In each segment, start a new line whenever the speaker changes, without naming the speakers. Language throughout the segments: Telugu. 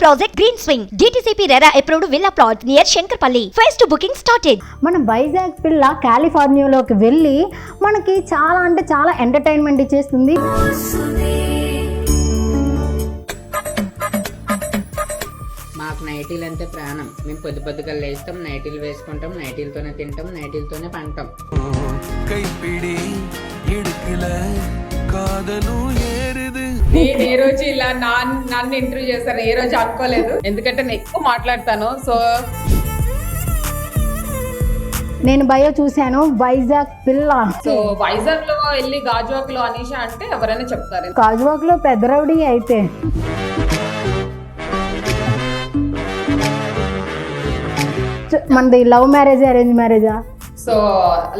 Project Green Swing, DTCP RERA approved villa plot near Shankarpalli. Phase 2 booking started.
మనం వైజాగ్ పిల్ల కాలిఫోర్నియాలోకి వెళ్ళి మనకి చాలా అంటే చాలా ఎంటర్టైన్మెంట్ ఇచ్చేస్తుంది.
మాకు నైటీలు అంటే ప్రాణం. మేము పొద్దుగా లేస్తాం, నైటీలు వేసుకుంటాం, నైటీలతోనే తింటాం, నైటీలతోనే పంటాం.
కైపిడి ఇడుకుల కాదలు ఏరిది.
నేను ఏ రోజు ఇలా నన్ను ఇంటర్వ్యూ చేస్తాను ఏ రోజు అనుకోలేదు, ఎందుకంటే నేను ఎక్కువ మాట్లాడతాను. సో
నేను బయో చూశాను వైజాగ్ పిల్ల.
సో వైజాగ్ లో వెళ్ళి గాజువాక్ లో అనీషా అంటే ఎవరైనా చెప్తారు.
గాజువాక్ లో పెద్ద రౌడీ అయితే మనది లవ్ మ్యారేజ్ అరేంజ్ మ్యారేజా?
సో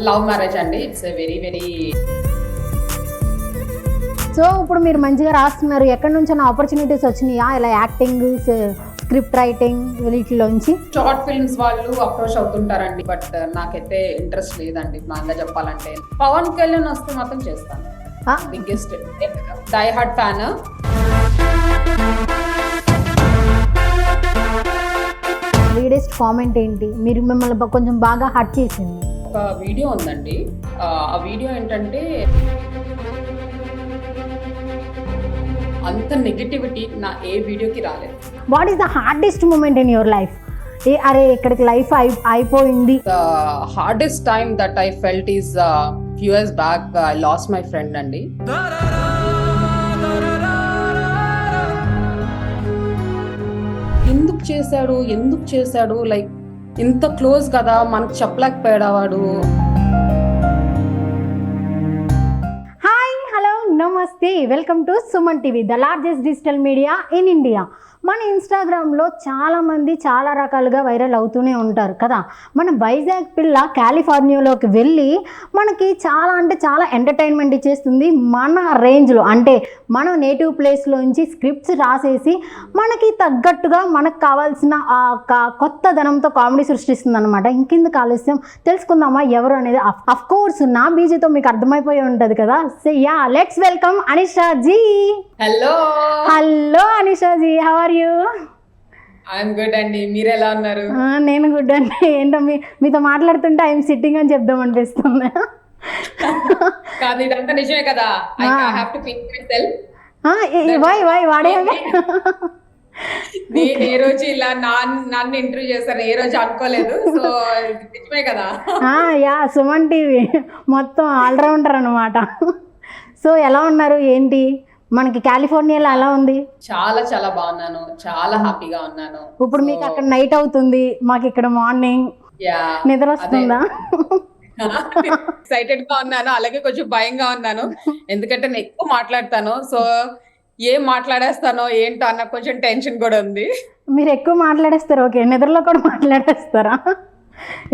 లవ్ మ్యారేజ్ అండి. It's very very.
సో ఇప్పుడు మీరు మంచిగా రాస్తున్నారు, ఎక్కడి నుంచి ఆపర్చునిటీస్ వచ్చినాయా ఇలా యాక్టింగ్, స్క్రిప్ట్ రైటింగ్ వీటిలోంచి?
షార్ట్ ఫిల్మ్స్ వాళ్ళు అప్రోచ్ అవుతుంటారండి, బట్ నాకైతే ఇంట్రెస్ట్ లేదండి. నాగా చెప్పాలంటే పవన్ కళ్యాణ్ వస్తే మాత్రం చేస్తాను. Biggest die hard fan.
Latest comment ఏంటి మీరు మిమ్మల్ని కొంచెం బాగా హర్ట్ చేసింది?
ఒక వీడియో ఉందండి. ఆ వీడియో ఏంటంటే అంత నెగటివిటీ నా ఏ వీడియోకి రాలేదు.
What is the hardest moment in your life? అరే ఇక్కడికి లైఫ్ అయిపోయింది.
The hardest time that I felt is few years back. I lost my friend అండి. ఎందుకు చేశాడు లైక్ ఇంత క్లోజ్ కదా, మనకు చెప్పలేకపోయాడు వాడు.
హాయ్, హలో, నమస్తే, welcome to Suman TV, the largest digital media in India. మన ఇన్స్టాగ్రామ్లో చాలామంది చాలా రకాలుగా వైరల్ అవుతూనే ఉంటారు కదా. మన వైజాగ్ పిల్ల కాలిఫోర్నియాలోకి వెళ్ళి మనకి చాలా అంటే చాలా ఎంటర్టైన్మెంట్ ఇచ్చేస్తుంది. మన రేంజ్లో అంటే మన నేటివ్ ప్లేస్లోంచి స్క్రిప్ట్స్ రాసేసి మనకి తగ్గట్టుగా మనకు కావాల్సిన కొత్త ధనంతో కామెడీ సృష్టిస్తుంది అనమాట. ఇంకెందుకు ఆలస్యం, తెలుసుకుందామా ఎవరు అనేది? అఫ్ కోర్స్ నా బీజీతో మీకు అర్థమైపోయి ఉంటుంది కదా. So ya, let's welcome Anisha ji. Hello Anisha ji, how are you?
I'm good అండి, మీరు ఎలా ఉన్నారు?
నేను గుడ్ అండి. ఏంటో మీతో మాట్లాడుతుంటే ఐఎమ్ సిట్టింగ్ అని చెప్దాం అనిపిస్తుంది.
కాదు, ఇదంతా నిజమే కదా. I have to pick myself.
Why వాడే
నేను ఏ రోజు ఇలా నన్ను ఇంటర్వ్యూ చేస్తాను ఏ రోజు అనుకోలేదు. సో నిజమే కదా.
యా, సుమన్ టీవీ మొత్తం ఆల్రౌండర్ అనమాట. సో ఎలా ఉన్నారు, ఏంటి మనకి కాలిఫోర్నియాలో ఎలా ఉంది?
చాలా చాలా బాగున్నాను, చాలా హ్యాపీగా ఉన్నాను.
ఇప్పుడు మీకు అక్కడ నైట్ అవుతుంది, మాకు ఇక్కడ మార్నింగ్. నిద్ర వస్తుందా?
ఎక్సైటెడ్ గా ఉన్నాను, అలాగే కొంచెం భయంగా ఉన్నాను, ఎందుకంటే నేను ఎక్కువ మాట్లాడతాను. సో ఏం మాట్లాడేస్తానో ఏంటో అన్న కొంచెం టెన్షన్ కూడా ఉంది.
మీరు ఎక్కువ మాట్లాడేస్తారు, ఓకే. నిద్రలో కూడా మాట్లాడేస్తారా?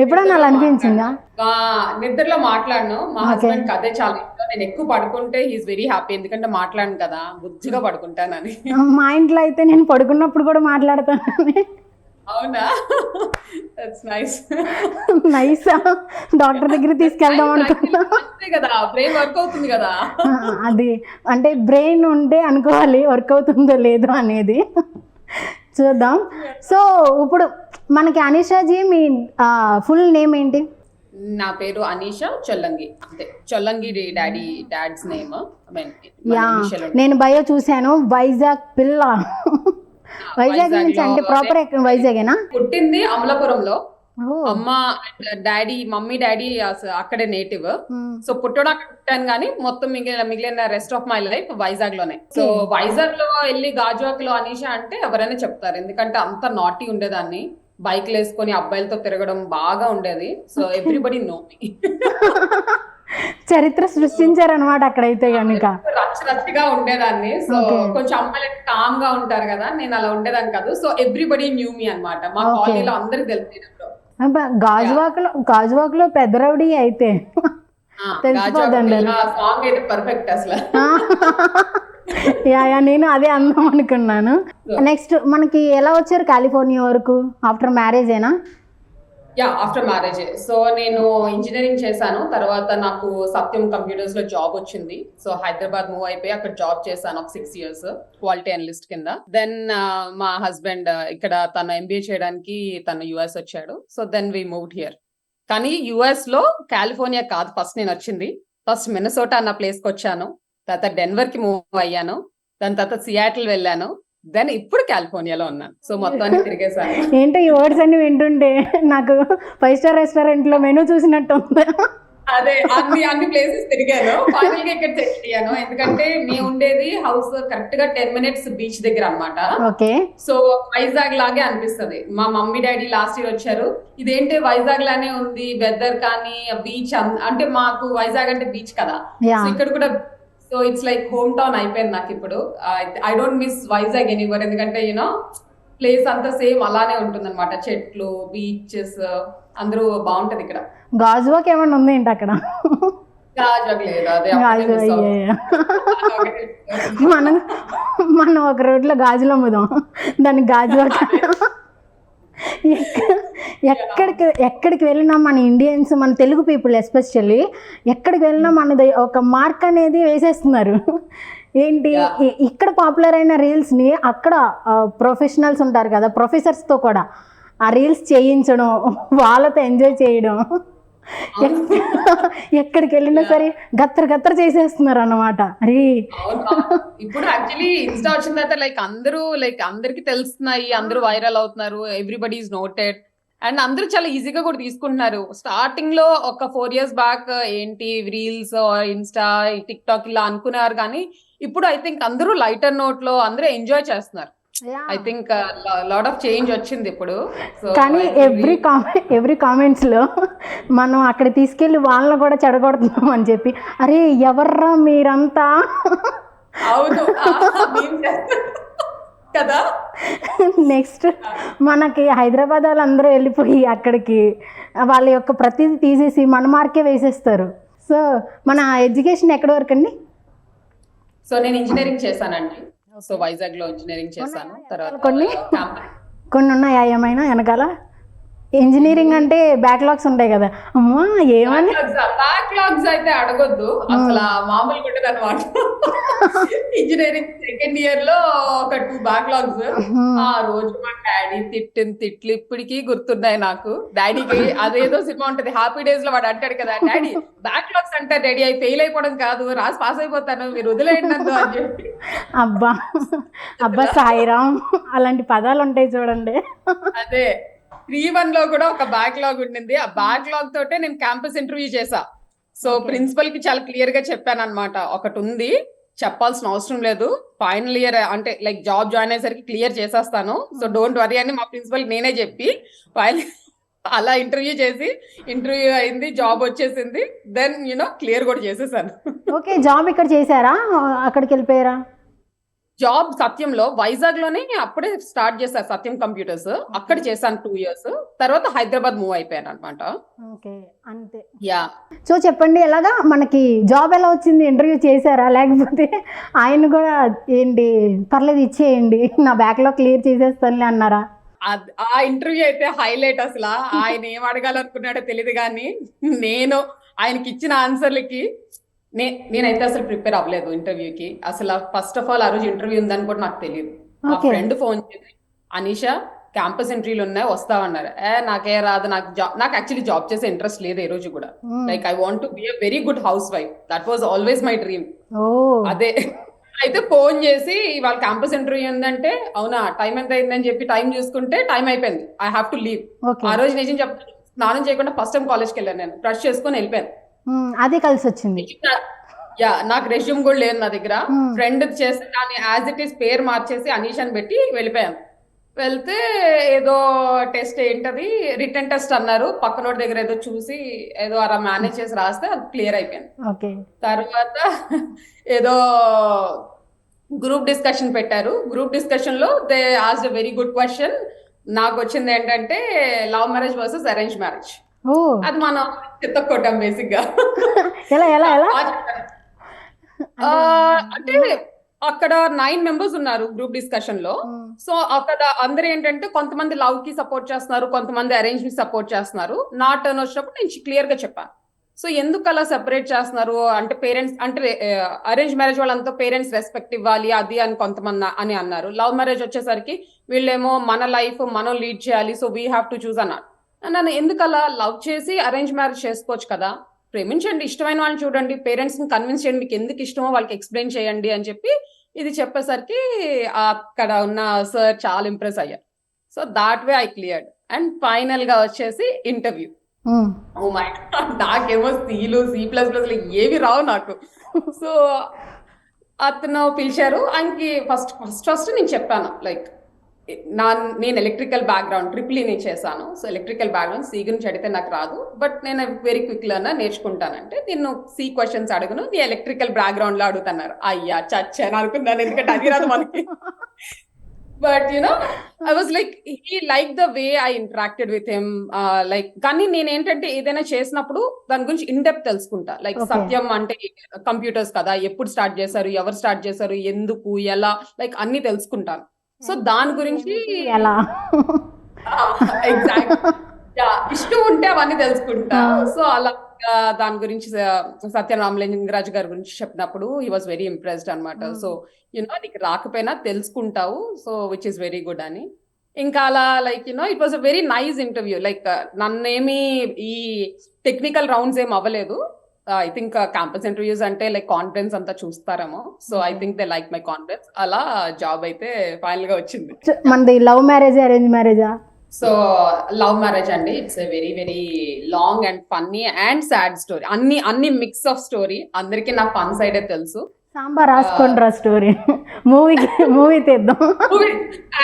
ఎప్పుడన్నా అలా అనిపించిందా?
నిద్రలో మాట్లాడను, మా హస్బెండ్ కి అదే చాలా ఇష్టం. నేను ఎక్కువ పడుకుంటే హీస్ వెరీ హ్యాపీ, ఎందుకంటే మాట్లాడను కదా, బుద్ధిగా పడుకుంటానని.
మా ఇంట్లో అయితే నేను పడుకున్నప్పుడు కూడా మాట్లాడతానని.
అవునా? That's nice.
నైసా? డాక్టర్ దగ్గర తీసుకెళ్దాం అనుకున్నా
కదా, బ్రెయిన్ వర్క్ అవుతుంది కదా.
అది అంటే బ్రెయిన్ ఉంటే అనుకోవాలి వర్క్ అవుతుందో లేదో అనేది. చూద్దాం. సో ఇప్పుడు మనకి అనీషాజీ మీ ఫుల్ నేమ్ ఏంటి?
నా పేరు అనీషా చొల్లంగి, అంతే. Chollangi dad's name.
నేను బయో చూశాను వైజాగ్ పిల్ల. వైజాగ్ నుంచి అంటే ప్రాపర్ వైజాగేనా?
పుట్టింది అమలాపురంలో. అమ్మ డాడీ, మమ్మీ డాడీ అక్కడే నేటివ్. సో పుట్టడం అక్కడ పుట్టాను, కానీ మొత్తం మిగిలిన rest of my life Vizag లోనే. సో వైజాగ్ లో వెళ్ళి గాజువాక్ లో అనీషా అంటే ఎవరైనా చెప్తారు, ఎందుకంటే అంత నాటీ ఉండేదాన్ని. బైక్లు వేసుకొని అబ్బాయిలతో తిరగడం బాగా ఉండేది. సో ఎవ్రీబడి నో మీ.
చరిత్ర సృష్టించారనమాట అక్కడైతే కనుక.
రచ్చిగా ఉండేదాన్ని. సో కొంచెం అమ్మాయిలు కామ్ గా ఉంటారు కదా, నేను అలా ఉండేదాన్ని కాదు. సో ఎవ్రీబడి న్యూ మీ అనమాట. మా కాలనీలో అందరికి తెలిసింది.
గాజువాక్ లో పెద్ద రౌడీ అయితే తెలిసిపోదండి.
సాంగ్ అయితే పర్ఫెక్ట్ అసలు.
యా, నేను అదే అందాం అనుకున్నాను. నెక్స్ట్ మనకి ఎలా వచ్చారు కాలిఫోర్నియా వరకు? ఆఫ్టర్ మ్యారేజ్ ఏనా?
After marriage. సో నేను ఇంజనీరింగ్ చేశాను. తర్వాత నాకు సత్యం కంప్యూటర్స్ లో జాబ్ వచ్చింది. సో హైదరాబాద్ మూవ్ అయిపోయి అక్కడ జాబ్ చేశాను ఒక 6 years క్వాలిటీ అనలిస్ట్ కింద. దెన్ మా హస్బెండ్ ఇక్కడ తను ఎంబీఏ చేయడానికి తను యుఎస్ వచ్చాడు. So then we moved here. కానీ యుఎస్ లో కాలిఫోర్నియా కాదు ఫస్ట్ నేను వచ్చింది. ఫస్ట్ మినసోటా అన్న ప్లేస్ కి వచ్చాను. తర్వాత డెన్వర్ కి మూవ్ అయ్యాను. దాని తర్వాత సియాటిల్ వెళ్ళాను. దెన్ ఇప్పుడు కాలిఫోర్నియాలో ఉన్నాను. సో మొత్తాన్ని తిరిగేసాను.
ఏంటో ఈ వర్డ్స్ అన్ని వింటుంటే నాకు 5-star రెస్టారెంట్ లో మెనూ చూసినట్టు ఉంది.
అదే అన్ని ప్లేసెస్ తిరిగాను. ఫైనల్ గా ఇక్కడ సెటిల్ అయ్యాను. ఎందుకంటే మేము ఉండేది హౌస్ కరెక్ట్ గా 10 minutes బీచ్ దగ్గర అన్నమాట.
ఓకే.
సో వైజాగ్ లాగే అనిపిస్తది. మా మమ్మీ డాడీ లాస్ట్ ఇయర్ వచ్చారు. ఇదేంటి వైజాగ్ లానే ఉంది వెదర్ కానీ బీచ్ అంటే మాకు వైజాగ్ అంటే బీచ్ కదా.
Yeah.
సో ఇక్కడ కూడా so it's like home town అయిపోయింది నాకు ఇప్పుడు. I don't miss Vizag ఎనీవర్. ఎందుకంటే యూనో ప్లేస్ అంతా సేమ్ అలానే ఉంటుంది అనమాట. చెట్లు, బీచెస్ అందరూ బాగుంటది ఇక్కడ.
గాజువాక్ ఏమన్నా ఉంది ఏంటి అక్కడ?
రాజాగ్ లేదు. అదే
గాజు అయ్యే మనం ఒక రోడ్లో గాజులు అమ్ముదాం, దానికి గాజువాక్. ఎక్కడికి వెళ్ళినా మన ఇండియన్స్, మన తెలుగు పీపుల్ ఎస్పెషల్లీ ఎక్కడికి వెళ్ళినా మనది ఒక మార్క్ అనేది వేసేస్తున్నారు. ఏంటి ఇక్కడ పాపులర్ అయిన రీల్స్ని అక్కడ ప్రొఫెషనల్స్ ఉంటారు కదా, ప్రొఫెసర్స్తో కూడా ఆ రీల్స్ చేయించడం, వాళ్ళతో ఎంజాయ్ చేయడం, ఎక్కడికి వెళ్ళినా సరే గత్తర చేసేస్తున్నారు అన్నమాట. అరే
ఇప్పుడు యాక్చువల్లీ ఇన్స్టా వచ్చిన తర్వాత అందరికి తెలుస్తున్నాయి, అందరూ వైరల్ అవుతున్నారు, ఎవ్రీబడి ఈజ్ నోటెడ్ అండ్ అందరూ చాలా ఈజీగా కూడా తీసుకుంటున్నారు. స్టార్టింగ్ లో ఒక 4 years బ్యాక్ ఏంటి రీల్స్, ఇన్స్టా, టిక్ టాక్ ఇలా అనుకున్నారు. కానీ ఇప్పుడు ఐ థింక్ అందరూ లైటర్ నోట్ లో అందరూ ఎంజాయ్ చేస్తున్నారు. I think lot of change వచ్చింది ఇప్పుడు.
కానీ ఎవ్రీ కామెంట్స్ లో మనం అక్కడ తీసుకెళ్లి వాళ్ళని కూడా చెడగొడుతున్నాం అని చెప్పి, అరే ఎవర్రా మీరంతా
అవును కదా.
నెక్స్ట్ మనకి హైదరాబాద్ వాళ్ళందరూ వెళ్ళిపోయి అక్కడికి వాళ్ళ యొక్క ప్రతిదీ తీసేసి మన మార్కే వేసేస్తారు. సో మన ఎడ్యుకేషన్ ఎక్కడి వరకు అండి?
సో నేను ఇంజనీరింగ్ చేశానండి. సో వైజాగ్ లో ఇంజనీరింగ్ చేశాను. తర్వాత
కొన్ని ఉన్నాయా ఏమైనా వెనకాల? ఇంజనీరింగ్ అంటే బ్యాక్లాగ్స్ ఉంటాయి కదా, అమ్మా ఏమని?
బ్యాక్లాగ్స్ అయితే అడగొద్దు, అసలు మామూలుగా ఉంటుంది అనమాట. ఇంజనీరింగ్ సెకండ్ ఇయర్ లో ఒక 2 backlogs. ఆ రోజు మా డాడీ తిట్టిన తిట్లు ఇప్పటికీ గుర్తున్నాయి నాకు. డాడీకి అదేదో సినిమా ఉంటది హ్యాపీ డేస్ లో, వాడు అంటాడు కదా, డాడీ బ్యాక్లాగ్స్ అంటే రెడీ అయి ఫెయిల్ అయిపోవడం కాదు, రాసి పాస్ అయిపోతాను, మీరు వదిలేయండి నందు అని చెప్పి.
అబ్బా సాయిరామ్, అలాంటి పదాలు ఉంటాయి చూడండి.
అదే 3-1 లో కూడా ఒక బ్యాక్లాగ్ ఉండింది. ఆ బ్యాక్లాగ్ తోటే నేను క్యాంపస్ ఇంటర్వ్యూ చేశా. సో ప్రిన్సిపల్ కి చాలా క్లియర్ గా చెప్పాను అనమాట, ఒకటి ఉంది చెప్పాల్సిన అవసరం లేదు, ఫైనల్ ఇయర్ అంటే లైక్ జాబ్ జాయిన్ అయ్యేసరికి క్లియర్ చేసేస్తాను, సో డోంట్ వరీ అని మా ప్రిన్సిపల్ నేనే చెప్పి అలా ఇంటర్వ్యూ అయింది, జాబ్ వచ్చేసింది. దెన్ క్లియర్ కూడా చేసేసాను.
ఓకే, జాబ్ ఇక్కడ చేశారా? అక్కడికి వెళ్ళిపోయారా?
జాబ్ సత్యంలో వైజాగ్ లోనే అప్పుడే స్టార్ట్ చేశారు సత్యం కంప్యూటర్స్. అక్కడ చేశాను 2 years. తర్వాత హైదరాబాద్ మూవ్ అయిపోయాను అనమాట.
ఓకే, అంతే.
యా.
సో చెప్పండి, ఎలాగా మనకి జాబ్ ఎలా వచ్చింది? ఇంటర్వ్యూ చేశారా, లేకపోతే ఆయన కూడా ఏంటి పర్లేదు ఇచ్చేయండి నా బ్యాక్లాగ్ క్లియర్ చేసేస్తానులే అన్నారా?
ఆ ఇంటర్వ్యూ అయితే హైలైట్. అసలు ఆయన ఏం అడగాలనుకున్నాడో తెలియదు కానీ నేను ఆయనకి ఇచ్చిన ఆన్సర్లకి నేనైతే అసలు ప్రిపేర్ అవ్వలేదు ఇంటర్వ్యూకి. అసలు ఫస్ట్ ఆఫ్ ఆల్ ఆ రోజు ఇంటర్వ్యూ ఉందని కూడా నాకు తెలియదు. మా ఫ్రెండ్ ఫోన్ చేసి, అనీషా క్యాంపస్ ఇంటర్వ్యూలు ఉన్నాయి వస్తావన్నారు. నాకే రాదు, నాకు యాక్చువల్లీ జాబ్ చేసే ఇంట్రెస్ట్ లేదు ఏ రోజు కూడా. Like I want to be a very good house wife, that was always my dream. అదే అయితే ఫోన్ చేసి ఇవాళ క్యాంపస్ ఇంటర్వ్యూ ఉందంటే, అవునా టైం ఎంత అయిందని చెప్పి టైం చూసుకుంటే టైం అయిపోయింది, ఐ హావ్ టు లీవ్. ఆ రోజు నిజం చెప్తాను, స్నానం చేయకుండా ఫస్ట్ టైం కాలేజ్కి వెళ్ళాను. నేను బ్రష్ చేసుకొని వెళ్ళిపోయాను.
అదే కలిసి వచ్చింది.
నాకు రెజ్యూమ్ కూడా లేదు నా దగ్గర. ఫ్రెండ్ చేస్తే దాన్ని యాజ్ ఇట్ ఈస్ పేరు మార్చేసి అనీష్ అని పెట్టి వెళ్ళిపోయాను. వెళ్తే ఏదో టెస్ట్ ఏంటది రిటర్న్ టెస్ట్ అన్నారు. పక్కనోడి దగ్గర ఏదో చూసి ఏదో అలా మేనేజ్ చేసి రాస్తే అది క్లియర్ అయిపోయింది. తర్వాత ఏదో గ్రూప్ డిస్కషన్ పెట్టారు. గ్రూప్ డిస్కషన్ లో they asked a very good question. నాకు వచ్చింది ఏంటంటే love marriage versus arrange marriage. అది మనం చెత్తకొట్టాం బేసిక్ గా.
ఎలా
అంటే అక్కడ 9 మెంబర్స్ ఉన్నారు గ్రూప్ డిస్కషన్ లో. సో అక్కడ అందరూ ఏంటంటే కొంతమంది లవ్ కి సపోర్ట్ చేస్తున్నారు, కొంతమంది అరేంజ్ కి సపోర్ట్ చేస్తున్నారు. నా టర్న్ వచ్చినప్పుడు నేను క్లియర్ గా చెప్పాను. సో ఎందుకు అలా సెపరేట్ చేస్తున్నారు అంటే పేరెంట్స్ అంటే అరేంజ్ మ్యారేజ్ వాళ్ళంతా పేరెంట్స్ రెస్పెక్ట్ ఇవ్వాలి అది అని కొంతమంది అని అన్నారు. లవ్ మ్యారేజ్ వచ్చేసరికి వీళ్ళేమో మన లైఫ్ మనం లీడ్ చేయాలి, so we have to choose అన్నారు. నన్ను ఎందుకు అలా లవ్ చేసి అరేంజ్ మ్యారేజ్ చేసుకోవచ్చు కదా, ప్రేమించండి, ఇష్టమైన వాళ్ళని చూడండి, పేరెంట్స్ ని కన్విన్స్ చేయండి, మీకు ఎందుకు ఇష్టమో వాళ్ళకి ఎక్స్ప్లెయిన్ చేయండి అని చెప్పి ఇది చెప్పేసరికి అక్కడ ఉన్న సార్ చాలా ఇంప్రెస్ అయ్యారు. So that way I cleared. And final గా వచ్చేసి ఇంటర్వ్యూ. ఓ మై గాడ్, నాకేమో C++ ఏవి రావు నాకు. సో అతను పిలిచారు. ఆయనకి ఫస్ట్ నేను చెప్పాను లైక్ నేను ఎలక్ట్రికల్ బ్యాక్గ్రౌండ్ ట్రిపుల్ నేను చేశాను. సో ఎలక్ట్రికల్ బ్యాక్గ్రౌండ్ C గురించి అడిగితే నాకు రాదు, బట్ నేను వెరీ క్విక్ లర్నర్, నేర్చుకుంటానంటే నేను C క్వశ్చన్స్ అడుగును, నీ ఎలక్ట్రికల్ బ్యాక్గ్రౌండ్ లో అడుగుతున్నారు. అయ్యా చచ్చాను అనుకున్నాను, ఎందుకంటే అది రాదు మనకి. But I was like he like the way I interacted with him. Like కానీ నేను ఏంటంటే ఏదైనా చేసినప్పుడు దాని గురించి ఇన్ డెప్త్ తెలుసుకుంటా. లైక్ సత్యం అంటే కంప్యూటర్స్ కదా, ఎప్పుడు స్టార్ట్ చేశారు, ఎవరు స్టార్ట్ చేశారు, ఎందుకు, ఎలా, లైక్ అన్ని తెలుసుకుంటాను. సో దాని గురించి
ఎలా
ఎగ్జాక్ట్ ఇష్టం ఉంటే అవన్నీ తెలుసుకుంటా. సో అలా దాని గురించి సత్యం రామలింగరాజు గారి గురించి చెప్పినప్పుడు హీ వాజ్ వెరీ ఇంప్రెస్డ్ అనమాట. సో నీకు రాకపోయినా తెలుసుకుంటావు, so which is very good అని. ఇంకా అలా like it was a very nice interview. Like నన్నేమి ఈ టెక్నికల్ రౌండ్స్ ఏం అవ్వలేదు. ఐ థింక్ క్యాంపస్ ఇంటర్వ్యూస్ అంటే లైక్ కాన్ఫిడెన్స్ అంతా చూస్తారేమో. So I think they like my confidence. అలా జాబ్ అయితే ఫైనల్ గా వచ్చింది.
మనది లవ్ మ్యారేజ్ అరేంజ్ మ్యారేజా?
సో లవ్ మ్యారేజ్ అండి. It's a very very long and funny and sad story. అన్ని మిక్స్ ఆఫ్ స్టోరీ. అందరికీ నా ఫన్ సైడే తెలుసు.
సాంబార్ రాసుకుంటారా స్టోరీ? మూవీ తీద్దాం.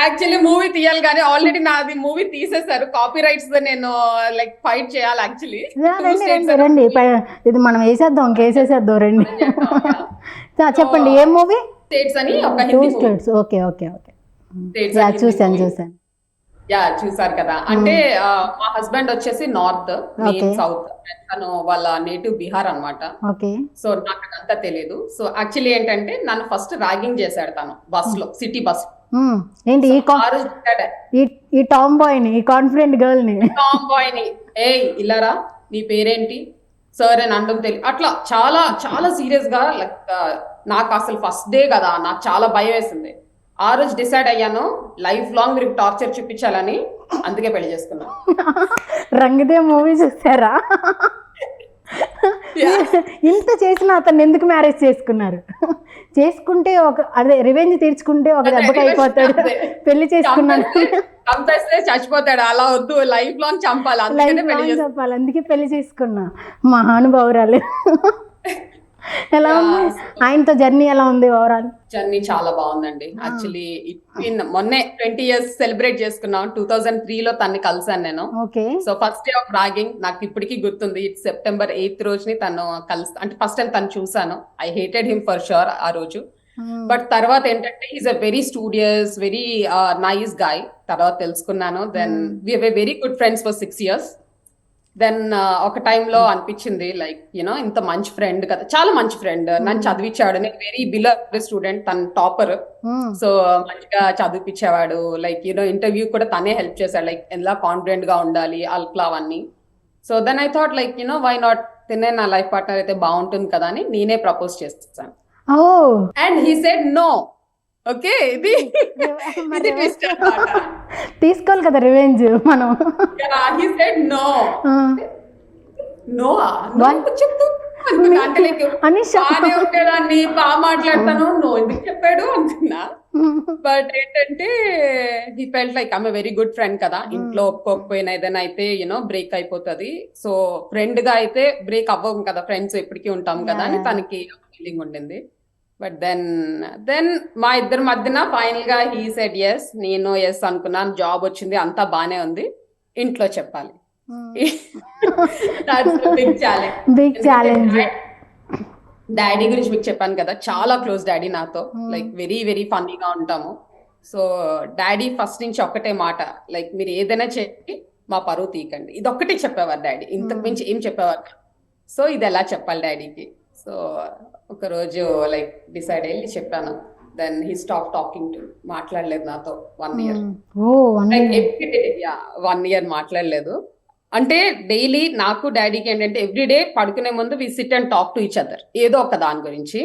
యాక్చువల్లీ మూవీ తీయాలి కానీ ఆల్రెడీ నాది మూవీ తీసేశారు, కాపీ రైట్స్. నేను లైక్ ఫైట్ చేయాలి యాక్చువల్లీ.
రండి ఇది మనం వేసేద్దాం, కేసేసేద్దాం, రండి. చెప్పండి ఏం మూవీ?
స్టేట్స్ అని ఒక
two states. Okay okay okay, చూసాను.
యా చూసారు కదా. అంటే మా హస్బెండ్ వచ్చేసి నార్త్, నేను సౌత్. తను వాళ్ళ నేటివ్ బీహార్ అనమాట. సో నాకు అంతా తెలియదు. సో యాక్చువల్లీ ఏంటంటే నన్ను ఫస్ట్ ర్యాగింగ్ చేశాడు తను బస్ లో, సిటీ బస్.
ఏంటి ఈ టామ్ బాయ్ ని, ఈ కాన్ఫిడెంట్ గర్ల్ ని,
ఏ ఇల్లరా నీ పేరేంటి సార్ అని అనడం తెలియదు. అట్లా చాలా చాలా సీరియస్ గా లైక్ నాకు అసలు ఫస్ట్ డే కదా, నాకు చాలా భయం వేసింది. ఆ రోజు డిసైడ్ అయ్యాను లైఫ్ లాంగ్ మీరు టార్చర్ చూపించాలని, అందుకే పెళ్లి చేసుకున్నాను.
రంగదే మూవీ చూసారా? ఇంత చేసిన అతను ఎందుకు మ్యారేజ్ చేసుకున్నారు? చేసుకుంటే అదే రివెంజ్ తీర్చుకుంటే ఒక దెబ్బకి అయిపోతాడు. పెళ్లి చేసుకున్నాను
చంపేస్తే చచ్చిపోతాడు, అలా వద్దు, లైఫ్ లాంగ్ చంపాలి,
అందుకే పెళ్లి చేసుకున్నా. మహానుభావురాలు. ఎలా ఉంది ఆయనతో జర్నీ? ఎలా ఉంది ఓవరాల్
జర్నీ? చాలా బాగుందండి. యాక్చువల్లీ మొన్నే 20 years సెలబ్రేట్ చేసుకున్నాం. 2003 లో తన్ని కలిసాను నేను. So first day of ragging నాకు ఇప్పటికీ గుర్తుంది. September 8th రోజుని తను అంటే ఫస్ట్ టైం తను చూసాను. I hated him for sure ఆ రోజు. బట్ తర్వాత ఏంటంటే is a very studious, very nice guy. తర్వాత తెలుసుకున్నాను. Then we have very good friends for 6 years. Then ఒక టైంలో అనిపించింది లైక్ ఇంత మంచి ఫ్రెండ్ కదా, చాలా మంచి ఫ్రెండ్, నన్ను చదివించాడు. నేను వెరీ బిలో స్టూడెంట్, తన టాపర్. సో మంచిగా చదివిపించేవాడు. లైక్ ఇంటర్వ్యూ కూడా తనే హెల్ప్ చేశాడు, లైక్ ఎలా కాన్ఫిడెంట్ గా ఉండాలి అట్లా అవన్నీ. So then I thought like why not, తినే నా లైఫ్ పార్ట్నర్ అయితే బాగుంటుంది కదా అని నేనే ప్రపోజ్ చేస్తాను. And he said no. Okay, ఇది ట్విస్ట్ అన్నమాట.
తీసుకోవాలి కదా రివెంజ్ మనం.
He said no. చెప్తూ ఉండేదాన్ని, బాగా మాట్లాడతాను, నో ఎందుకు చెప్పాడు అనుకున్నా. బట్ ఏంటంటే he felt like I'm very good friend కదా, ఇంట్లో ఒప్పుకోకపోయినా ఏదైనా అయితే బ్రేక్ అయిపోతుంది. సో ఫ్రెండ్ గా అయితే బ్రేక్ అవ్వం కదా, ఫ్రెండ్స్ ఎప్పటికీ ఉంటాం కదా అని తనకి ఫీలింగ్ ఉండింది. బట్ దెన్ మా ఇద్దరి మధ్యన ఫైనల్ గా హీ సెడ్ ఎస్, నేను ఎస్ అనుకున్నాను. జాబ్ వచ్చింది, అంతా బానే ఉంది, ఇంట్లో చెప్పాలి.
Big challenge.
డాడీ గురించి మీకు చెప్పాను కదా, చాలా క్లోజ్ డాడీ నాతో, లైక్ వెరీ వెరీ ఫన్నీగా ఉంటాము. సో డాడీ ఫస్ట్ నుంచి ఒక్కటే మాట, లైక్ మీరు ఏదైనా చెప్పి మా పరువు తీయకండి, ఇది ఒక్కటే చెప్పేవారు డాడీ, ఇంతకు మించి ఏం చెప్పేవారు. సో ఇది ఎలా చెప్పాలి డాడీకి. సో ఒక రోజు లైక్ డిసైడ్ అయ్యి చెప్పాను, then he stop talking to మాట్లాడలేదు నాతో 1 year.
Oh
like everyday 1 year మాట్లాడలేదు. అంటే డైలీ నాకు డాడీకి ఏంటంటే ఎవ్రీడే పడుకునే ముందు we sit and talk to each other ఏదో ఒక దాని గురించి.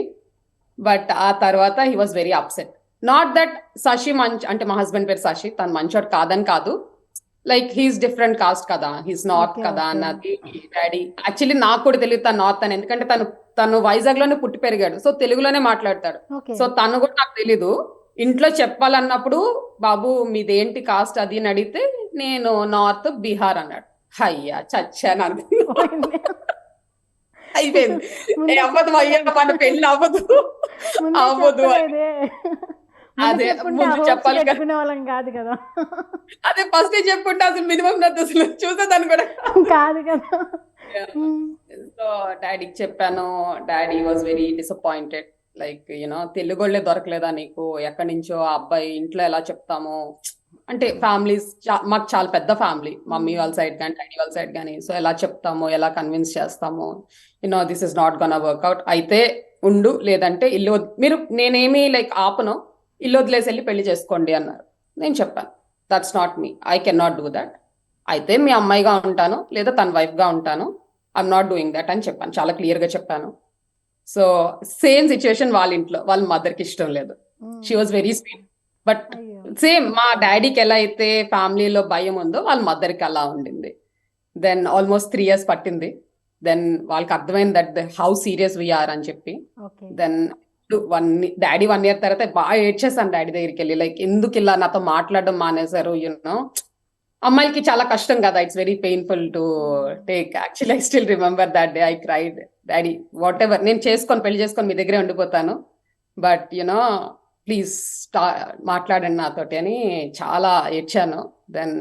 బట్ ఆ తర్వాత he was very upset. Not that Shashi అంటే మా హస్బెండ్ పేరు శశి, తను మంచోడు కాదని కాదు, లైక్ హీస్ డిఫరెంట్ కాస్ట్ కదా, హీస్ నార్త్ కదా అన్నది డాడీ. యాక్చువల్లీ నాకు కూడా తెలియదు తను నార్త్ అని, ఎందుకంటే తను వైజాగ్ లోనే పుట్టి పెరిగాడు, సో తెలుగులోనే మాట్లాడతాడు. సో తను కూడా నాకు తెలీదు. ఇంట్లో చెప్పాలన్నప్పుడు బాబు మీదేంటి కాస్ట్ అది అని అడిగితే నేను నార్త్ బీహార్ అన్నాడు. అయ్యా చచ్చాను అనుకున్నా. అయిపోయింది, అవ్వదు అయ్యా, మన పెళ్ళి అవ్వదు. అదే ముందు చెప్పాలి
వాళ్ళం కాదు కదా,
అదే ఫస్ట్ చెప్పుకుంటే అసలు మినిమం అసలు చూసేదాన్ని కూడా
కాదు కదా.
సో డాడీకి చెప్పాను. Daddy was very disappointed. Like you know తెలుగోళ్ళే దొరకలేదా నీకు, ఎక్కడి నుంచో ఆ అబ్బాయి, ఇంట్లో ఎలా చెప్తాము అంటే ఫ్యామిలీస్ మాకు చాలా పెద్ద ఫ్యామిలీ, మమ్మీ వాళ్ళ సైడ్ కానీ డాడీ వాళ్ళ సైడ్ కానీ. సో ఎలా చెప్తాము, ఎలా కన్విన్స్ చేస్తాము, you know this is not gonna work out, అయితే ఉండు లేదంటే ఇల్లు మీరు నేనేమి లైక్ ఆపను, ఇల్లు వదిలేసి వెళ్ళి పెళ్లి చేసుకోండి అన్నారు. నేను చెప్పాను that's not me, I can not do that. అయితే మీ అమ్మాయిగా ఉంటాను లేదా తన వైఫ్గా ఉంటాను, ఐఎమ్ నాట్ డూయింగ్ దట్ అని చెప్పాను, చాలా క్లియర్గా చెప్పాను. సో సేమ్ సిచ్యువేషన్ వాళ్ళ ఇంట్లో, వాళ్ళ మదర్కి ఇష్టం లేదు. She was very sweet, but same మా డాడీకి ఎలా అయితే ఫ్యామిలీలో భయం ఉందో వాళ్ళ మదర్కి అలా ఉండింది. దెన్ ఆల్మోస్ట్ 3 years పట్టింది. దెన్ వాళ్ళకి అర్థమైంది దట్ హౌ సీరియస్ వీఆర్ అని చెప్పి. దెన్ డాడీ 1 year తర్వాత బాగా ఏడ్చేసాను డాడీ దగ్గరికి వెళ్ళి, లైక్ ఎందుకు ఇలా నాతో మాట్లాడడం మానేశారు, యూనో అమ్మాయిలకి చాలా కష్టం కదా, it's very painful to take. Actually I still remember that day, I cried, daddy what ever నేను పెళ్లి చేసుకొని మీ దగ్గరే ఉండిపోతాను, బట్ యునో ప్లీజ్ మాట్లాడండి నాతోటి అని చాలా ఏడ్చాను. దెన్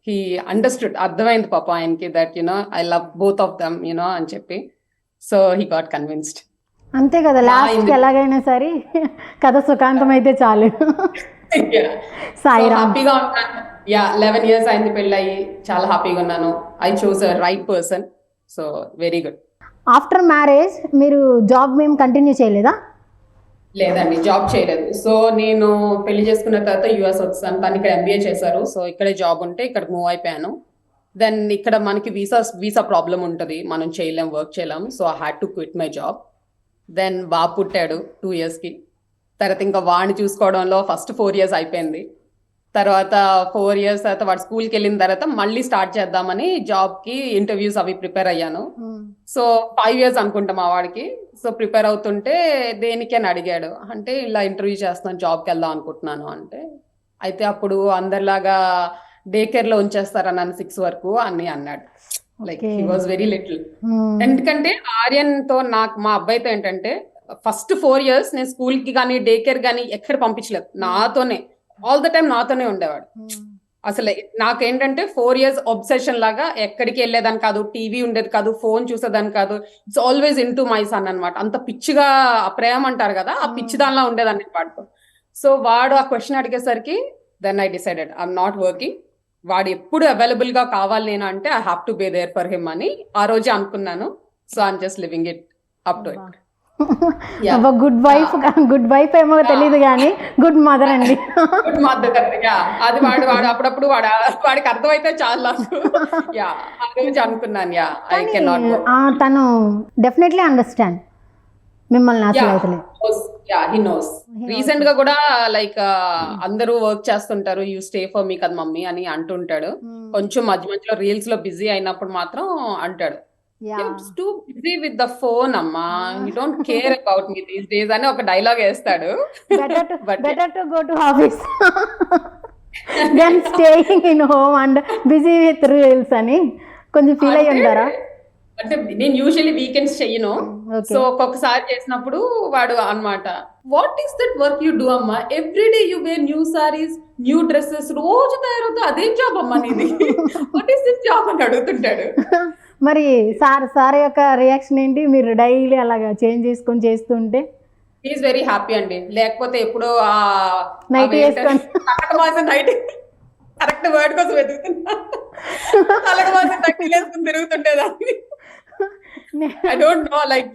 హీ అండర్స్టూడ్, అర్థమైంది పాప ఆయనకి that you know I love both of them you know అని చెప్పి. So he got convinced.
అంతే కదా, లాస్ట్ ఎలాగైనా సరే కథ సుఖాంతం అయితే చాలు. సాయిరామ్.
హ్యాపీగా ఉన్నాను. 11 years అయింది పెళ్ళయి, చాలా హ్యాపీగా ఉన్నాను. I choose a right person, so very good.
After marriage మీరు జాబ్ మేము కంటిన్యూ చేయలేదా?
లేదండి, జాబ్ చేయలేదు. సో నేను పెళ్లి చేసుకున్న తర్వాత యూఎస్ వచ్చాను, తను ఇక్కడ MBA చేశారు, సో ఇక్కడే జాబ్ ఉంటే ఇక్కడ మూవ్ అయిపోయాను. దెన్ ఇక్కడ మనకి వీసా ప్రాబ్లం ఉంటుంది, మనం చేయలేం, వర్క్ చేయలేం. So I had to quit my job. Then బాబు పుట్టాడు 2 yearsకి. తర్వాత ఇంకా వాడిని చూసుకోవడంలో ఫస్ట్ 4 years అయిపోయింది. తర్వాత 4 years తర్వాత వాడు స్కూల్కి వెళ్ళిన తర్వాత మళ్ళీ స్టార్ట్ చేద్దామని జాబ్కి ఇంటర్వ్యూస్ అవి ప్రిపేర్ అయ్యాను. సో 5 years అనుకుంటా మా వాడికి. సో ప్రిపేర్ అవుతుంటే దేనికి అని అడిగాడు, అంటే ఇలా ఇంటర్వ్యూ చేస్తున్నాను, జాబ్కి వెళ్దాం అనుకుంటున్నాను అంటే. అయితే అప్పుడు అందరిలాగా డే కేర్లో ఉంచేస్తారా నన్ను 6 వరకు అని అన్నాడు. Like he was very little. ఎందుకంటే ఆర్యన్తో మా అబ్బాయితో ఏంటంటే ఫస్ట్ 4 years నేను స్కూల్కి కానీ డే కేర్ కానీ ఎక్కడ పంపించలేదు, నాతోనే ఆల్ ద టైమ్ నాతోనే ఉండేవాడు. అసలు నాకేంటంటే 4 years అబ్సెషన్ లాగా ఎక్కడికి వెళ్ళేదాన్ని కాదు, టీవీ ఉండేది కాదు, ఫోన్ చూసేదాన్ని కాదు. It's always in to my son అనమాట. అంత పిచ్చిగా ప్రేమ అంటారు కదా, ఆ పిచ్చి దానిలా ఉండేదాన్ని వాడితో. సో వాడు ఆ క్వశ్చన్ అడిగేసరికి then I decided I'm not working. వాడు ఎప్పుడు అవైలబుల్ గా కావాలి నేను అంటే I have to be there for him అని ఆ రోజే అనుకున్నాను. So I'm just living it up to it.
Good wife ఏమో తెలియదు కానీ గుడ్ మదర్ అండి.
గుడ్ మదర్, అది వాడు అప్పుడప్పుడు వాడికి అర్థమైతే చాలా. ఆ రోజు అనుకున్నాను ఐ కెన్ నాట్.
తను డెఫినెట్లీ అండర్స్టాండ్ మిమ్మల్ని అసలు.
He knows. రీసెంట్ గా కూడా లైక్ అందరూ వర్క్ చేస్తుంటారు, యూ స్టే ఫర్ మీ కదా మమ్మీ అని అంటుంటాడు. కొంచెం మధ్య మధ్యలో రీల్స్ లో బిజీ అయినప్పుడు మాత్రం అంటాడు, too busy with the phone అమ్మా, you don't care about me these days అని ఒక డైలాగ్ వేస్తాడు.
better to go to office than staying in home and busy with reels అని కొంచెం ఫీల్ అయ్యి ఉంటారా?
అంటే నేను యూజువల్లీ వీకెండ్స్ చెయ్యను. సో ఒక్కొక్కసారి చేసినప్పుడు వాడు అన్నమాట, what is that work you do అమ్మా, everyday you wear new saris, new dresses, రోజు తయారవుతా, అదేం జాబ్ అమ్మా నీది, వాట్ ఈస్ దిస్ జాబ్ అని అడుగుతుంటాడు.
మరి సార్ యొక్క రియాక్షన్ ఏంటి, మీరు డైలీ అలాగా చేంజ్ చేసుకొని చేస్తుంటే?
ఈజ్ వెరీ హ్యాపీ అండి. లేకపోతే ఎప్పుడో
నైట్ వేసుకొని
నైట్ కరెక్ట్ వర్డ్ కోసం వెతుకుతున్నా, అలాగ మాత్రం వేసుకుని తిరుగుతుండేదాన్ని. ఐ డోంట్ నో లైక్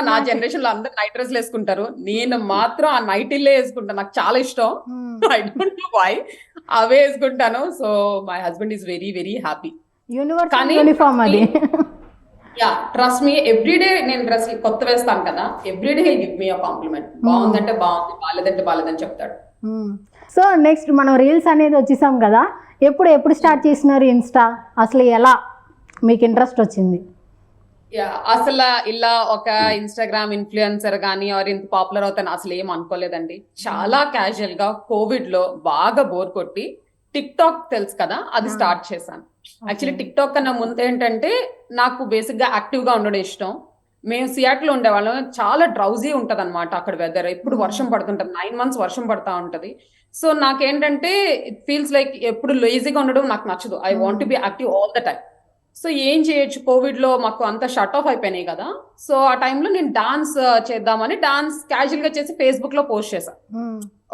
నా జనరేషన్ లో అందరు నైట్ డ్రెస్లు వేసుకుంటారు, నేను మాత్రం ఆ నైటీలే వేసుకుంటాను, నాకు చాలా ఇష్టం. ఐ డోంట్ నో వై అవే వేసుకుంటాను. So my husband is very very happy.
Universal
కానీ
యూనిఫామ్ అది.
యా ట్రస్ట్ మీ, ఎవ్రీడే నేను డ్రెస్ కొత్త వేస్తాను కదా, ఎవ్రీడే హిల్ గివ్ మీ అ కాంప్లిమెంట్. బాగుందంటే బాగుంది, బాలేదంటే బాలేదని చెప్తాడు.
సో నెక్స్ట్ మనం రీల్స్ అనేది వచ్చేసాం కదా, ఎప్పుడు స్టార్ట్ చేసినారు ఇన్స్టా, అసలు ఎలా మీకు ఇంట్రెస్ట్ వచ్చింది?
యా అసలు ఇలా ఒక ఇన్స్టాగ్రామ్ ఇన్ఫ్లుయెన్సర్ గానీ ఆర్ ఇంత పాపులర్ అవుతాను అసలు ఏం అనుకోలేదండి. చాలా క్యాజువల్ గా కోవిడ్ లో బాగా బోర్ కొట్టి టిక్ టాక్ తెలుసు కదా, అది స్టార్ట్ చేశాను. యాక్చువల్లీ టిక్ టాక్ కన్నా ముందు ఏంటంటే నాకు బేసిక్ గా యాక్టివ్ గా ఉండడం ఇష్టం. మేము సియాట్లో ఉండేవాళ్ళం, చాలా డ్రౌజీ ఉంటది అనమాట అక్కడ వెదర్, ఎప్పుడు వర్షం పడుతుంటది, 9 months వర్షం పడతా ఉంటది. సో నాకేంటంటే ఇట్ ఫీల్స్ లైక్ ఎప్పుడు లేజీగా ఉండడం నాకు నచ్చదు. I want be active all the time. So ఏం చేయొచ్చు, కోవిడ్ లో మాకు అంతా షట్ ఆఫ్ అయిపోయినాయి కదా. సో ఆ టైంలో నేను డాన్స్ చేద్దామని డాన్స్ క్యాజువల్ గా చేసి ఫేస్బుక్ లో పోస్ట్ చేశాను,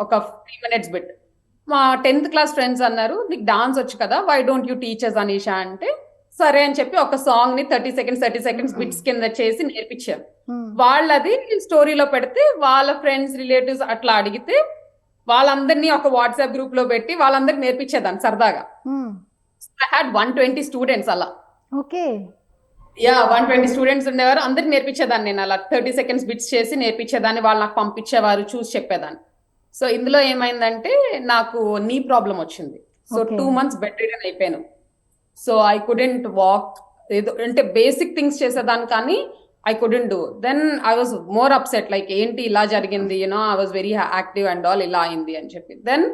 ఒక 3 minutes బిట్. మా 10th class ఫ్రెండ్స్ అన్నారు, నీకు డాన్స్ వచ్చు కదా, why don't you teachers Anisha అంటే సరే అని చెప్పి ఒక సాంగ్ ని 30 seconds బిట్స్ కింద చేసి నేర్పించారు. వాళ్ళది స్టోరీలో పెడితే వాళ్ళ ఫ్రెండ్స్ రిలేటివ్స్ అట్లా అడిగితే వాళ్ళందరినీ ఒక వాట్సాప్ గ్రూప్ లో పెట్టి వాళ్ళందరికి నేర్పించేదాన్ని సరదాగా. ఐ హ్యాడ్ 120 స్టూడెంట్స్ అలా.
ఓకే.
యా 120 స్టూడెంట్స్ ఉండేవారు, అందరికి నేర్పించేదాన్ని నేను అలా 30 seconds బిట్స్ చేసి నేర్పించేదాన్ని, వాళ్ళు నాకు పంపించేవారు, చూసి చెప్పేదాన్ని. సో ఇందులో ఏమైందంటే నాకు నీ ప్రాబ్లం వచ్చింది. సో 2 months బెడ్ రిడన్ అయిపోయాను. సో ఐ కుడెంట్ వాక్, ఏదో అంటే బేసిక్ థింగ్స్ చేసేదాన్ని కానీ I couldn't do. Then I was more upset, like ఏంటి ఇలా జరిగింది, I was very active and all, ఇలా అయింది అని చెప్పి. దెన్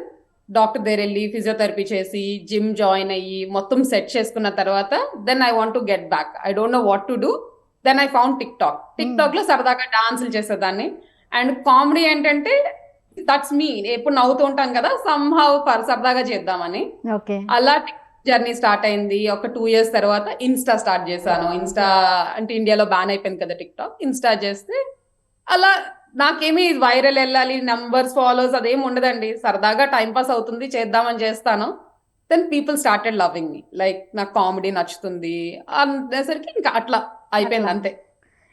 డాక్టర్ దగ్గర వెళ్ళి ఫిజియోథెరపీ చేసి జిమ్ జాయిన్ అయ్యి మొత్తం సెట్ చేసుకున్న తర్వాత then I want to get back, I don't know what to do. Then I found TikTok లో సరదాగా డాన్సులు చేసేదాన్ని. అండ్ కామెడీ ఏంటంటే దట్స్ మీ, ఎప్పుడు నవ్వుతూ ఉంటాం కదా, సంహౌ సరదాగా చేద్దామని అలా జర్నీ స్టార్ట్ అయింది. ఒక 2 years తర్వాత ఇన్స్టా స్టార్ట్ చేశాను. ఇన్స్టా అంటే ఇండియాలో బ్యాన్ అయిపోయింది కదా టిక్ టాక్, ఇన్స్టా చేస్తే అలా నాకేమి వైరల్ వెళ్ళాలి, నంబర్స్ ఫాలోవర్స్ అదేం ఉండదండి, సరదాగా టైం పాస్ అవుతుంది చేద్దామని చేస్తాను. Then people started loving me, like నాకు కామెడీ నచ్చుతుంది అనేసరికి ఇంకా అట్లా అయిపోయింది అంతే.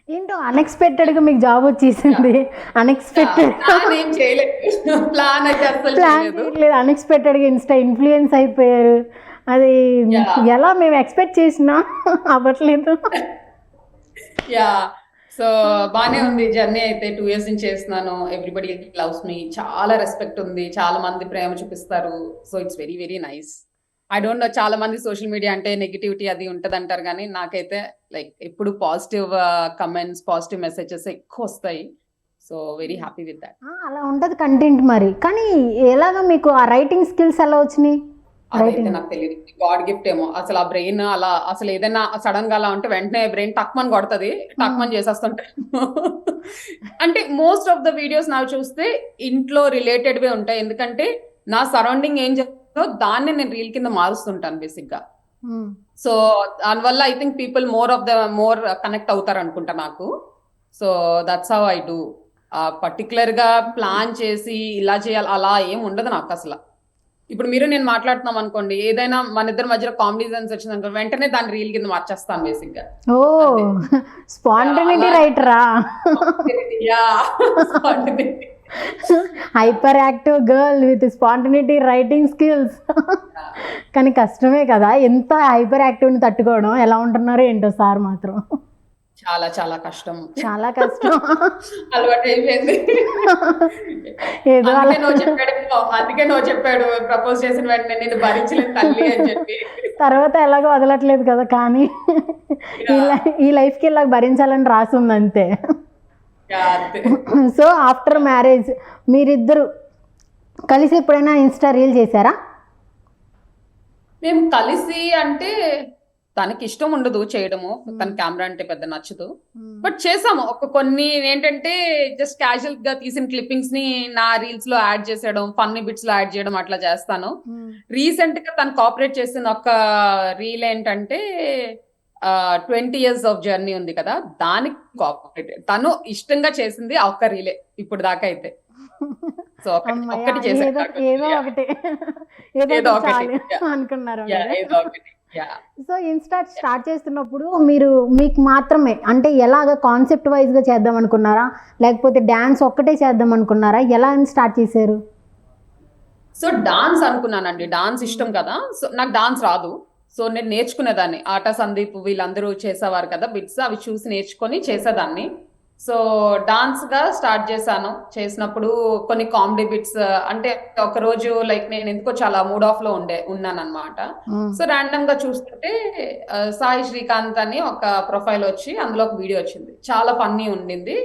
ఏంటో అన్ఎక్స్పెక్టెడ్ గా మీకు జాబ్ వచ్చేసింది. అన్ఎక్స్పెక్టెడ్
ఏం చేయలేదు, ప్లాన్ అయితే అసలు
లేదు, అన్ఎక్స్పెక్టెడ్ గా ఇన్స్టా ఇన్ఫ్లుయెన్స్ అయిపోయారు. అది ఎలా మేము ఎక్స్పెక్ట్ చేసినా అవ్వట్లేదు.
యా సో బానే ఉంది జర్నీ అయితే. 2 years నుంచి చేస్తున్నాను. ఎవ్రీబడి లవ్స్ మీ, చాలా రెస్పెక్ట్ ఉంది, చాలా మంది ప్రేమ చూపిస్తారు. So it's very very nice. I don't no, చాలా మంది సోషల్ మీడియా అంటే నెగిటివిటీ అది ఉంటది అంటారు, కానీ నాకైతే లైక్ ఎప్పుడు పాజిటివ్ కమెంట్స్, పాజిటివ్ మెసేజెస్ ఎక్కువ వస్తాయి. So very happy with that.
అలా ఉంటది కంటెంట్ మరి. కానీ ఎలాగా మీకు ఆ రైటింగ్ స్కిల్స్ ఎలా వచ్చినాయి?
అదైతే నాకు తెలియదు, గాడ్ గిఫ్ట్ ఏమో. అసలు ఆ బ్రెయిన్ అలా, అసలు ఏదైనా సడన్ గా అలా ఉంటే వెంటనే బ్రెయిన్ టక్మన్ కొడుతుంది, టక్మన్ చేసేస్తుంటాయి. అంటే మోస్ట్ ఆఫ్ ద వీడియోస్ నాకు చూస్తే ఇంట్లో రిలేటెడ్ వే ఉంటాయి, ఎందుకంటే నా సరౌండింగ్ ఏం చెప్తుందో దాన్ని నేను రీల్ కింద మారుస్తుంటాను బేసిక్ గా. సో దానివల్ల I think people more connect అవుతారు అనుకుంటా నాకు. So that's how I do. Particular గా ప్లాన్ చేసి ఇలా చేయాలి అలా ఏం ఉండదు నాకు అసలు. ఇప్పుడు మీరు నేను మాట్లాడుతున్నాం అనుకోండి, ఏదైనా మన ఇద్దరి మధ్యలో కామెడీ సెన్స్ వచ్చింది అనుకో, వెంటనే దాన్ని రీల్ కింద మార్చేస్తాను బేసిక్ గా.
ఓ స్పాంటనిటీ రైటరా?
Yeah spontaneity.
Hyper active girl with spontaneity writing skills. కానీ కష్టమే కదా ఎంత హైపర్ యాక్టివ్ని తట్టుకోవడం. ఎలా ఉంటున్నారో ఏంటో సార్ మాత్రం.
చాలా చాలా కష్టం,
చాలా కష్టం.
అలవాటు అయిపోయింది.
ఏదో
అందుకే నువ్వు చెప్పాడు ప్రపోజ్ చేసిన వెంటనే నేను భరించలేదు తల్లి అని చెప్పి.
తర్వాత ఎలాగో వదలట్లేదు కదా, కానీ ఈ లైఫ్కి ఇలా భరించాలని రాసింది అంతే. సో ఆఫ్టర్ మ్యారేజ్ మీరిద్దరు కలిసి ఎప్పుడైనా ఇన్స్టా రీల్ చేశారా?
మేము కలిసి అంటే తనకి ఇష్టం ఉండదు చేయడము, తన కెమెరా అంటే పెద్ద నచ్చదు, బట్ చేసాము. కొన్ని ఏంటంటే జస్ట్ క్యాజువల్ గా తీసిన క్లిప్పింగ్స్ ని నా రీల్స్ లో యాడ్ చేసేయడం, ఫన్నీ బిట్స్ లో యాడ్ చేయడం అట్లా చేస్తాను. రీసెంట్ గా తను కోఆపరేట్ చేసిన ఒక రీల్ ఏంటంటే 20 years ఆఫ్ జర్నీ ఉంది కదా, దానికి కోఆపరేట్ తను ఇష్టంగా చేసింది ఆ ఒక్క రీలే ఇప్పుడు దాకా అయితే. సో ఒకటి చేశాను,
ఏదో ఒకటి అనుకున్నారు.
ఏదో ఒకటి. Yeah.
సో ఇన్స్టా స్టార్ట్ చేస్తున్నప్పుడు మీకు మాత్రమే అంటే ఎలాగ కాన్సెప్ట్ వైజ్గా చేద్దాం అనుకున్నారా, లేకపోతే డ్యాన్స్ ఒక్కటే చేద్దాం అనుకున్నారా, ఎలా స్టార్ట్ చేశారు?
సో డాన్స్ అనుకున్నానండి, డాన్స్ ఇష్టం కదా. సో నాకు డాన్స్ రాదు, సో నేను నేర్చుకునేదాన్ని. ఆట సందీప్ వీళ్ళందరూ చేసేవారు కదా బిట్స్, అవి చూసి నేర్చుకొని చేసేదాన్ని. సో డాన్స్ గా స్టార్ట్ చేసినప్పుడు కొన్ని కామెడీ బిట్స్, అంటే ఒక రోజు లైక్ నేను ఎందుకో చాలా మూడ్ ఆఫ్ లో ఉన్నాను అనమాట. సో ర్యాండమ్ గా చూస్తుంటే సాయి శ్రీకాంత్ అని ఒక ప్రొఫైల్ వచ్చి అందులో ఒక వీడియో వచ్చింది, చాలా ఫన్నీ ఉండింది.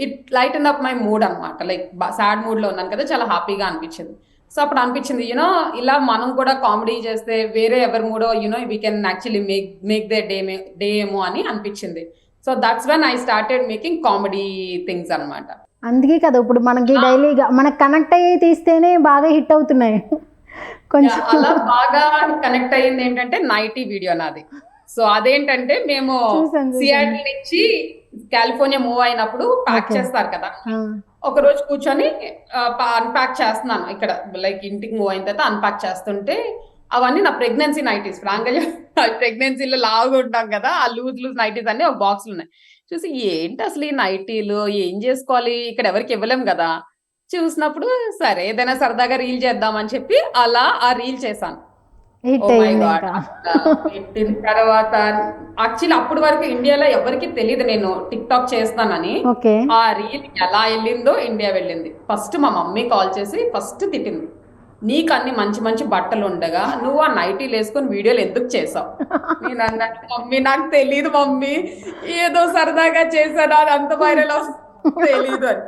It lighten up my mood అనమాట. లైక్ సాడ్ మూడ్ లో ఉన్నాను కదా, చాలా హ్యాపీగా అనిపించింది. సో అప్పుడు అనిపించింది యూనో ఇలా మనం కూడా కామెడీ చేస్తే వేరే ఎవరి మూడో you know we can actually make they day ఏమో అని అనిపించింది. So that's when I started making comedy things అన్నమాట.
అందుకే కదా ఇప్పుడు మనకి డైలీగా మనకు కనెక్ట్ అయ్యి తీస్తేనే బాగా హిట్ అవుతున్నాయి. కొంచెం
అలా బాగా కనెక్ట్ అయ్యింది ఏంటంటే నైటీ వీడియో నాది. సో అదేంటంటే మేము
చూసాను.
సియాటిల్ నుంచి కాలిఫోర్నియా మూవ్ అయినప్పుడు ప్యాక్ చేస్తారు కదా, ఒక రోజు కూర్చొని అన్ప్యాక్ చేస్తున్నాను ఇక్కడ, లైక్ ఇంటికి మూవ్ అయిన తర్వాత అన్ప్యాక్ చేస్తుంటే అవన్నీ నా ప్రెగ్నెన్సీ నైటీస్. ఫ్రాంక్ గా ప్రెగ్నెన్సీలో లావుగా ఉంటాం కదా, ఆ లూజ్ నైటీస్ అన్ని ఒక బాక్స్ ఉన్నాయి. చూసి ఏంటి అసలు ఈ నైటీలు ఏం చేసుకోవాలి, ఇక్కడ ఎవరికి ఇవ్వలేం కదా. చూసినప్పుడు సరే ఏదైనా సరదాగా రీల్ చేద్దామని చెప్పి అలా ఆ రీల్ చేశాను.
హిట్
Oh my
అయ్యింది
God.
ఇంకా.
పెట్టిన తర్వాత యాక్చువల్లీ అప్పటి వరకు ఇండియాలో ఎవరికి తెలియదు నేను టిక్ టాక్ చేస్తానని.
ఓకే.
ఆ రీల్ ఎలా వెళ్ళిందో ఇండియా వెళ్ళింది. ఫస్ట్ మా మమ్మీ కాల్ చేసి ఫస్ట్ తిట్టింది, నీకు అన్ని మంచి మంచి బట్టలు ఉండగా నువ్వు ఆ నైటీలు వేసుకొని వీడియోలు ఎందుకు చేసావు. నేను అన్నాను, మమ్మీ నాకు తెలియదు మమ్మీ, ఏదో సరదాగా చేశాను, అది అంత వైరల్ తెలీదు అని.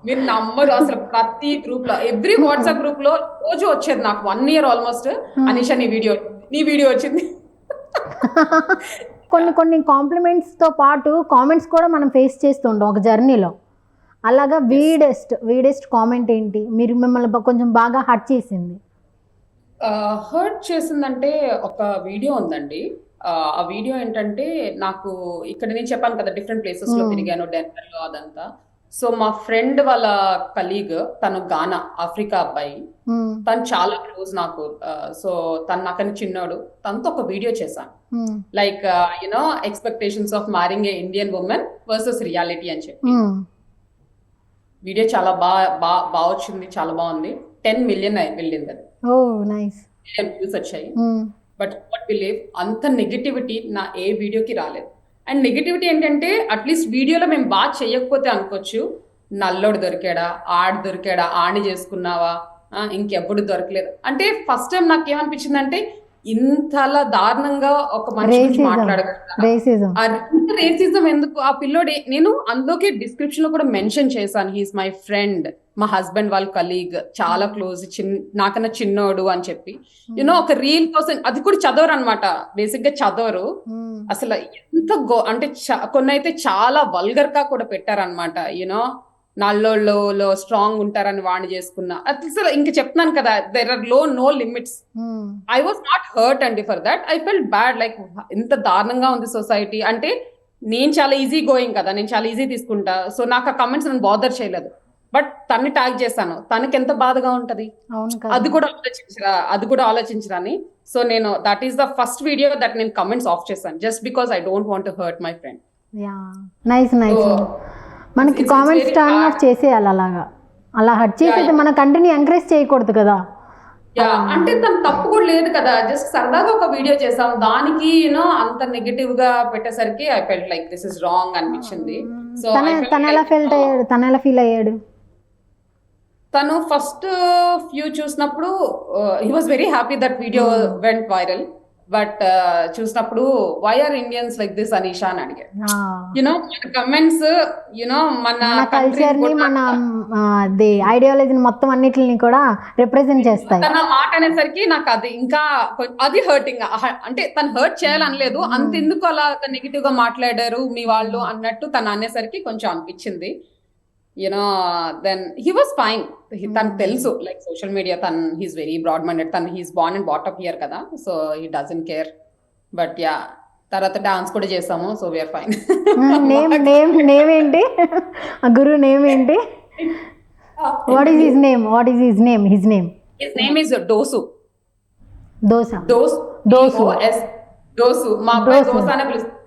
మీరు నమ్మరు అసలు. ప్రతి గ్రూప్ లో, ఎవ్రీ వాట్సాప్ గ్రూప్ లో రోజు వచ్చేది నాకు 1 year ఆల్మోస్ట్, అనిషా నీ వీడియో వచ్చింది.
కొన్ని కాంప్లిమెంట్స్తో పాటు కామెంట్స్ కూడా మనం ఫేస్ చేస్తుంటాం ఒక జర్నీలో. అలాగా వీడెస్ట్ కామెంట్ ఏంటి మిమ్మల్ని కొంచెం బాగా హర్ట్ చేసింది?
హర్ట్ చేసిందంటే ఒక వీడియో ఉందండి. ఆ వీడియో ఏంటంటే, నాకు ఇక్కడ నేను చెప్పాను కదా డిఫరెంట్ ప్లేసెస్ లో తిరిగాను, డెన్వర్ లో అదంతా. సో మా ఫ్రెండ్ వాళ్ళ కలీగ్, తను గానా ఆఫ్రికా అబ్బాయి, తను చాలా క్లోజ్ నాకు. సో తను నాకని చిన్నోడు, తనతో ఒక వీడియో చేశాను, like you know expectations of మ్యారింగ్ A Indian women versus reality అని చెప్పి. వీడియో చాలా బాగా వచ్చింది, చాలా బాగుంది. 10 million వెళ్ళింది అది.
ఓ నైస్.
వ్యూస్ వచ్చాయి. బట్ వాట్ బిలీవ్ అంత నెగిటివిటీ నా ఏ వీడియోకి రాలేదు. అండ్ నెగిటివిటీ ఏంటంటే, అట్లీస్ట్ వీడియోలో మేము బాగా చేయకపోతే అనుకోవచ్చు, నల్లోడు దొరికాడా, ఆడు దొరికాడా, ఆని చేసుకున్నావా, ఇంకెప్పుడు దొరకలేదు అంటే. ఫస్ట్ టైం నాకు ఏమనిపించింది అంటే, ఇంతలా దారుణంగా ఒక మనిషి గురించి మాట్లాడగలుగుతాను. రేసిజం ఎందుకు? ఆ పిల్లోడే, నేను అందులోకి డిస్క్రిప్షన్ లో కూడా మెన్షన్ చేశాను, హీస్ మై ఫ్రెండ్, మా హస్బెండ్ వాళ్ళ కలీగ్, చాలా క్లోజ్, నాకన్నా చిన్నోడు అని చెప్పి. యూనో ఒక రీల్ కోసం అది కూడా చదవరు అనమాట, బేసిక్ గా చదవరు అసలు. ఎంత అంటే కొన్ని అయితే చాలా వల్గర్ గా కూడా పెట్టారనమాట. యూనో నల్లోళ్ళలో స్ట్రాంగ్ ఉంటారని వాడిని చేసుకున్నా. అసలు ఇంక చెప్తున్నాను కదా, there are no limits. I was not hurt అండి for that. I felt bad, like ఇంత దారుణంగా ఉంది సొసైటీ అంటే. నేను చాలా ఈజీ గోయింగ్ కదా, నేను చాలా ఈజీ తీసుకుంటా. సో నాకు ఆ కమెంట్స్ నన్ను బాదర్ చేయలేదు. బట్ తన్ని ట్యాగ్ చేశాను, తనకి ఎంత బాధగా ఉంటది, అది కూడా ఆలోచించరా అని. సో నేను that is the first video that నేను కమెంట్స్ ఆఫ్ చేశాను, just because I don't want to hurt my friend.
Nice. మనకి కామెంట్స్ టర్న్ ఆఫ్ చేసేయాలి. అలా హర్ట్ చేసేది మన కంటిని ఎంకరేజ్ చేయకూడదు కదా.
అంటే తను తప్పు కూడా లేదు కదా, జస్ట్ సరదాగా ఒక వీడియో చేసాం, దానికి యూనో అంత నెగటివ్ గా పెట్టేసరికి I felt like this is wrong అనిపించింది. సో
తను ఎలా ఫీల్ అయ్యాడు?
తను ఫస్ట్ ఫ్యూ చూసినప్పుడు he was very happy that video went viral. But చూసినప్పుడు why are Indians like this Anisha అని అడిగారు. యునో కమెంట్స్ యునో మన
కల్చర్ ని, మన ఐడియాలజీని మొత్తం అన్నిటిని కూడా రిప్రజెంట్ చేస్తాయి.
తన మాట అనేసరికి నాకు అది ఇంకా అది హర్టింగ్. అంటే తను హర్ట్ చేయాలనలేదు, అంతెందుకు అలా నెగిటివ్ గా మాట్లాడారు మీ వాళ్ళు అన్నట్టు తను అనేసరికి కొంచెం అనిపించింది. You know then he was fine. తనకు తెలుసు like social media, he's very broad minded, he's born and brought up here కదా, so he doesn't care. But yeah, తర్వాత డాన్స్ కూడా చేసాము, సో వీఆర్ ఫైన్.
నేమ్ ఏంటి గురు? నేమ్ ఏంటి? What is his name? His name is
Dosu.
Dosa.
Dosu మా అబ్బాయి దోశ అనే పిలుస్తాడు.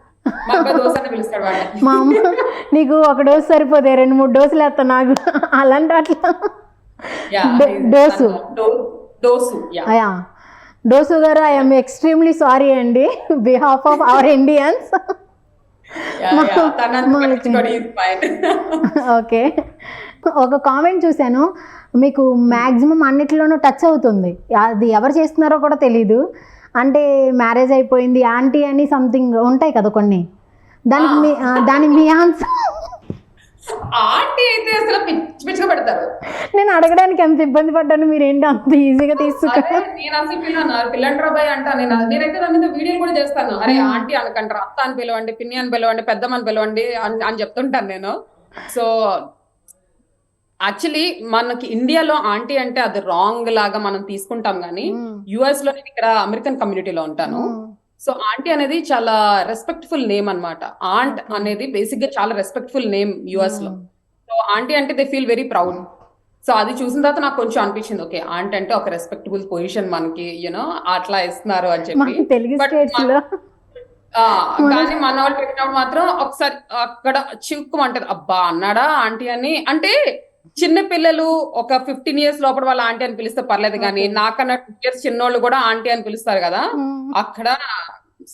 మా అబ్బాయి దోశ అనే పిలుస్తాడు వాడిని.
మా అమ్మ నీకు ఒక డోసు సరిపోతే 2-3 డోసులు వేస్తా నాకు అలాంటి అట్లా.
Yeah,
డోసు
దోసు
అయా డోసు గారు, ఐఎమ్ ఎక్స్ట్రీమ్లీ సారీ అండి behalf of our Indians. Okay, ఒక కామెంట్ చూశాను, మీకు మ్యాక్సిమం అన్నిటిలోనూ టచ్ అవుతుంది, అది ఎవరు చేస్తున్నారో కూడా తెలీదు. అంటే మ్యారేజ్ అయిపోయింది ఆంటీ అని సంథింగ్ ఉంటాయి కదా కొన్ని, దానికి మీ ఆన్సర్.
ఆంటీ అయితే అసలు పిచ్చి పిచ్చిగా పెడతారు.
నేను అడగడానికి ఎంత ఇబ్బంది పడ్డాను, మీరేంటి అంత ఈజీగా తీసుకుంటారు.
నేను అసలు పిల్లండ్రా బాయ్ అంటా. నేనైతే దాని మీద వీడియోలు కూడా చేస్తాను. అరే ఆంటీ అనకంటారు, అత్త అని పిలవండి, పిన్ని అని పిలవండి, పెద్దమ్మని పిలవండి అని చెప్తుంటాను నేను. సో యాక్చువల్లీ మనకి ఇండియాలో ఆంటీ అంటే అది రాంగ్ లాగా మనం తీసుకుంటాం కానీ యుఎస్ లో నేను ఇక్కడ అమెరికన్ కమ్యూనిటీలో ఉంటాను. సో ఆంటీ అనేది చాలా రెస్పెక్ట్ఫుల్ నేమ్ అన్నమాట. ఆంట్ అనేది బేసిక్ గా చాలా రెస్పెక్ట్ఫుల్ నేమ్ యుఎస్ లో. సో ఆంటీ అంటే they feel very proud. So అది చూసిన తర్వాత నాకు కొంచెం అనిపించింది, ఓకే ఆంటీ అంటే ఒక రెస్పెక్టబుల్ పొజిషన్ మనకి యూనో అట్లా ఇస్తున్నారు అని చెప్పి. కానీ మన వాళ్ళు పెట్టినప్పుడు మాత్రం ఒకసారి అక్కడ చిక్కుమంటారు, అబ్బా అన్నాడా ఆంటీ అని. అంటే చిన్న పిల్లలు ఒక 15 years లోపల వాళ్ళ ఆంటీ అని పిలిస్తే పర్లేదు, కానీ నాకన్నా 2 years చిన్నోళ్ళు కూడా ఆంటీ అని పిలుస్తారు కదా, అక్కడ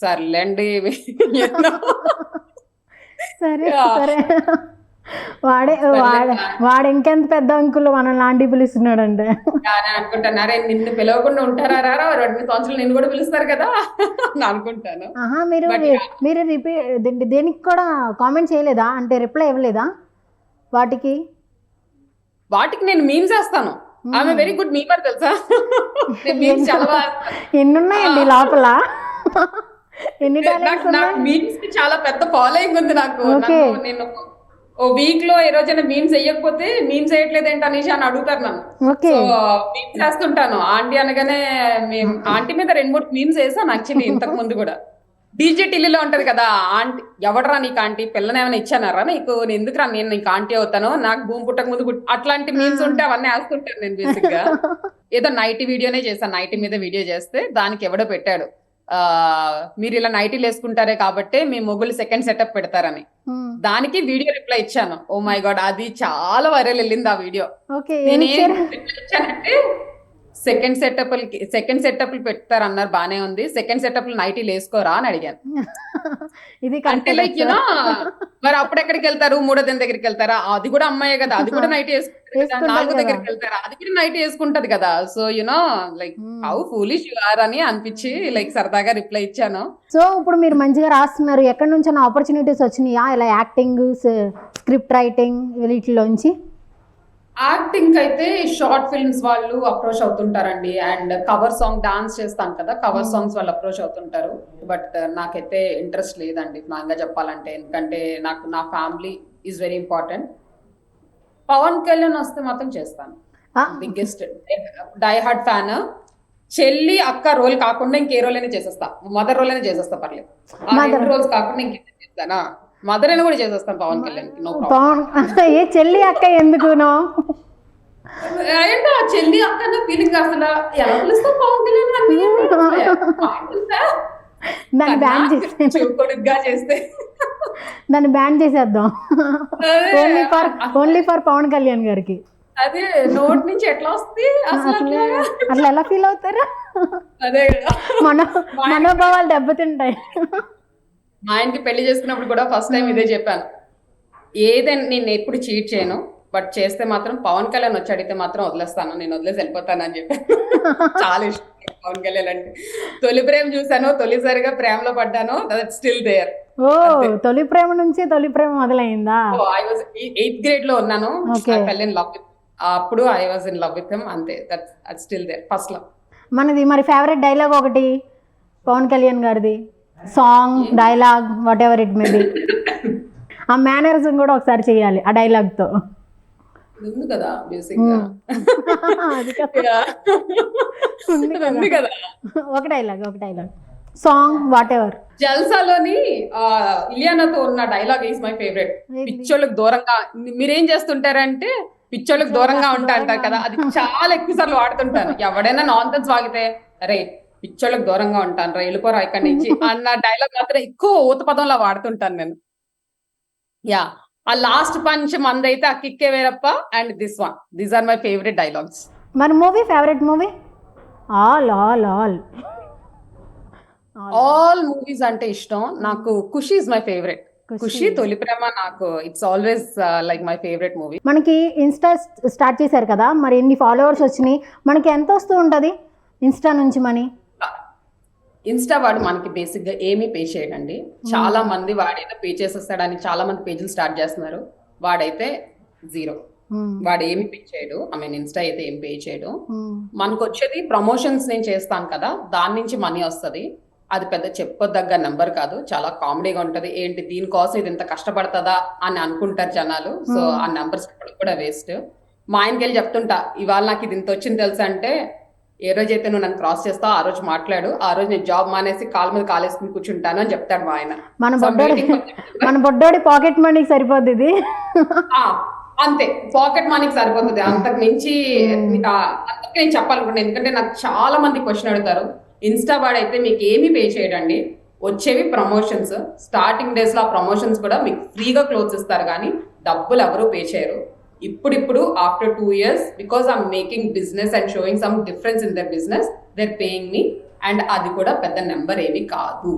సర్లేండి.
సరే సరే, వాడు ఇంకెంత పెద్ద అంకుల్ మనల్ని ఆంటీ పిలుస్తున్నాడంటే
అనుకుంటాను, అరే నిన్ను పిలవకుండా ఉంటారా, 2 సంవత్సరాలు నిన్ను కూడా పిలుస్తారు కదా అనుకుంటాను.
మీరు దేనికి కూడా కామెంట్ చేయలేదా, అంటే రిప్లై ఇవ్వలేదా వాటికి?
నేను మీమ్స్ వేస్తాను. ఆమె వెరీ గుడ్ మీమర్ తెలుసా. మీమ్స్ చాలా బాగా
ఎన్ని ఉన్నాయండి లోపల, ఎన్ని
మీమ్స్ కి చాలా పెద్ద ఫాలోయింగ్ ఉంది నాకు. నేను ఓ వీక్ లో ఏ రోజైనా మీమ్స్ వేయకపోతే మీమ్స్ వేయట్లేదు ఏంటి అనేసి అని అడుగుతారు నన్ను. సో మీమ్స్ వేస్తుంటాను. ఆంటీ అనగానే ఆంటీ మీద 2-3 మీమ్స్ వేసాను యాక్చువల్లీ ఇంతకు ముందు కూడా. డీజే ఢిల్లీలో ఉంటది కదా, ఆంటీ ఎవడరా నీకు ఆంటీ, పిల్లని ఏమైనా ఇచ్చానారా నీకు, ఎందుకురా నేను నీకు ఆంటీ అవుతాను, నాకు భూమి పుట్టక ముందు అట్లాంటి మీమ్స్ ఉంటే అవన్నీ వేస్తుంటాను నేను బేసిక్ గా. ఏదో నైటీ వీడియోనే చేశాను, నైటీ మీద వీడియో చేస్తే దానికి ఎవడో పెట్టాడు, మీరు ఇలా నైటీలు వేసుకుంటారే కాబట్టి మీ మొగులు సెకండ్ సెటప్ పెడతారని. దానికి వీడియో రిప్లై ఇచ్చాను. ఓ మై గాడ్, అది చాలా వైరల్ వెళ్ళింది ఆ వీడియో. నేనేం రిప్లై ఇచ్చానంటే, సెకండ్ సెటప్లు పెడతారన్నారు, బానే ఉంది, సెకండ్ సెటప్ నైటీలు వేసుకోరా అని అడిగాను. అంటే లైక్ యూనో మరి అప్పుడెక్కడికి వెళ్తారు, 3వ దిన దగ్గరికి వెళ్తారా, అది కూడా అమ్మాయే కదా, అది కూడా నైట్ వేసుకుంటారు కదా, 4 దగ్గరికి వెళ్తారా, అది కూడా నైట్ వేసుకుంటది కదా. So you know like how foolish you are అని అనిపించి లైక్ సరదాగా రిప్లై ఇచ్చాను.
సో ఇప్పుడు మీరు మంచిగా రాస్తున్నారు, ఎక్కడి నుంచి ఆపర్చునిటీస్ వచ్చినాయా ఇలా యాక్టింగ్, స్క్రిప్ట్ రైటింగ్ వీటిలోంచి?
యాక్టింగ్ అయితే షార్ట్ ఫిల్మ్స్ వాళ్ళు అప్రోచ్ అవుతుంటారండి, అండ్ కవర్ సాంగ్ డాన్స్ చేస్తాను కదా, కవర్ సాంగ్స్ వాళ్ళు అప్రోచ్ అవుతుంటారు. బట్ నాకైతే ఇంట్రెస్ట్ లేదండి నాగా చెప్పాలంటే, ఎందుకంటే నాకు నా family is very important. Pawan Kalyan వస్తే మాత్రం చేస్తాను, బిగ్గెస్ట్ డై హార్డ్ ఫ్యాన్. చెల్లి అక్క రోల్ కాకుండా ఇంకే రోల్ అయినా చేసేస్తా, మదర్ రోల్ అయినా చేసేస్తా, పర్లేదు. ఆ 2 roles కాకుండా ఇంకేం చేస్తానా, మదర్ అయినా కూడా చేసేస్తాను పవన్ కళ్యాణ్ కి, నో ప్రాబ్లం.
ఏ చెల్లి అక్క ఎందుకునో
ఏంటో ఆ చెల్లి అక్క ఫీలింగ్ అసలు ఎలా పిలుస్తాం పవన్ కళ్యాణ్
దాన్ని బ్యాన్
చేస్తే
దాన్ని బ్యాన్ చేసేద్దాం, ఓన్లీ ఫర్ పవన్ కళ్యాణ్ గారికి.
అదే నోట్ నుంచి ఎట్లా వస్తుంది అసలు,
అట్లా ఎలా ఫీల్ అవుతారా?
అదే
మనోభావాలు దెబ్బతింటాయి.
మా ఆయనకి పెళ్లి చేసుకున్నప్పుడు కూడా ఫస్ట్ టైం ఇదే చెప్పాను, ఏదైనా నేను ఎప్పుడు చీట్ చేయను, బట్ చేస్తే మాత్రం పవన్ కళ్యాణ్ వచ్చి అడిగితే మాత్రం వదిలేస్తాను, నేను వదిలేసి వెళ్ళిపోతాను అని చెప్పాను. చాలా ఇష్టం పవన్ కళ్యాణ్ అంటే. తొలి ప్రేమ చూసాను, తొలిసారిగా ప్రేమలో పడ్డాను, దట్స్ స్టిల్ దేర్.
ఓ తొలి ప్రేమ నుంచి తొలి ప్రేమ మొదలైందా?
ఐ వాజ్ 8th grade లో ఉన్నాను, I fell in love with, అప్పుడు I was in love with him, అంతే, that's still there, first love.
మనది మరి ఫేవరెట్ డైలాగ్ ఒకటి పవన్ కళ్యాణ్ గారిది, song, dialogue, whatever it may be. ఆ మేనరిజం కూడా ఒకసారి చేయాలి ఆ డైలాగ్ తో.
ఉంది కదా బేసిక్ గా, ఉంది కదా.
ఒక డైలాగ్ సాంగ్, వాట్ ఎవర్.
జల్సాలోని ఇలియానాతో ఉన్న డైలాగ్ ఈజ్ మై ఫేవరెట్. పిచ్చోళ్ళకి దూరంగా మీరేం చేస్తుంటారంటే పిచ్చోళ్ళకి దూరంగా ఉంటా అంటారు కదా, అది చాలా ఎక్కువ సార్లు వాడుతుంటాను. ఎవడైనా నాన్ సెన్స్ వాగితే, అరే పిచ్చోళ్ళకి దూరంగా ఉంటాను రా, వెళ్ళిపోరా ఇక్కడి నుంచి అన్న డైలాగ్ మాత్రం ఎక్కువ ఊత పదంలో వాడుతుంటాను నేను. యా, ఆ లాస్ట్ పంచ్ మందైతే ఆ కిక్కే వేరప్ప and this one, these are my favourite dialogues.
మరి movie, favourite movie? All all all
all movies అంటే ఇష్టం నాకు. Kushi is my favourite. Kushi, Tholi Prema నాకు it's always like my favourite movie.
మనకి ఇన్స్టా స్టార్ట్ చేశారు కదా, మరి ఎన్ని ఫాలోవర్స్ వచ్చినాయి, మనకి ఎంత వస్తూ ఉంటుంది ఇన్స్టా నుంచి మనీ?
ఇన్స్టా వాడు మనకి బేసిక్ గా ఏమీ పే చేయడండి. చాలా మంది వాడేదో పే చేసేస్తాడని చాలా మంది పేజీలు స్టార్ట్ చేస్తున్నారు. వాడైతే జీరో, వాడు ఏమి పే చేయడు. ఐ మీన్ ఇన్స్టా అయితే ఏం పే చేయడు. మనకు వచ్చేది ప్రమోషన్స్ నేను చేస్తాను కదా, దాని నుంచి మనీ వస్తుంది. అది పెద్ద చెప్పదగ్గ నెంబర్ కాదు, చాలా కామెడీగా ఉంటది. ఏంటి దీనికోసం ఇది ఇంత కష్టపడుతుందా అని అనుకుంటారు జనాలు. సో ఆ నెంబర్స్ కూడా వేస్ట్. మా ఆయనకి వెళ్ళి చెప్తుంటా, ఇవాళ నాకు ఇది ఇంత వచ్చింది తెలుసా అంటే, ఏ రోజైతే నువ్వు నన్ను క్రాస్ చేస్తావు ఆ రోజు మాట్లాడు, ఆ రోజు నేను జాబ్ మానేసి కాలు మీద కాలేసుకుని కూర్చుంటాను అని చెప్తాడు మా ఆయన.
మన బొడ్డోడి పాకెట్ మనీకి సరిపోద్ది ఇది.
అంతే, పాకెట్ మనీకి సరిపోతుంది. అంతకు మించి అంతకు నేను చెప్పాలనుకుంటున్నాను. ఎందుకంటే నాకు చాలా మంది క్వశ్చన్ అడుగుతారు. ఇన్స్టా వాడైతే మీకు ఏమీ పే చేయడండి, వచ్చేవి ప్రమోషన్స్. స్టార్టింగ్ డేస్ లో ఆ ప్రమోషన్స్ కూడా మీకు ఫ్రీగా క్లోత్స్ ఇస్తారు కానీ డబ్బులు ఎవరు పే చేయరు. ఇప్పుడు after 2 years, because I'm making business and showing some difference in their business, they're paying me. And అది కూడా పెద్ద నెంబర్ ఏమీ కాదు.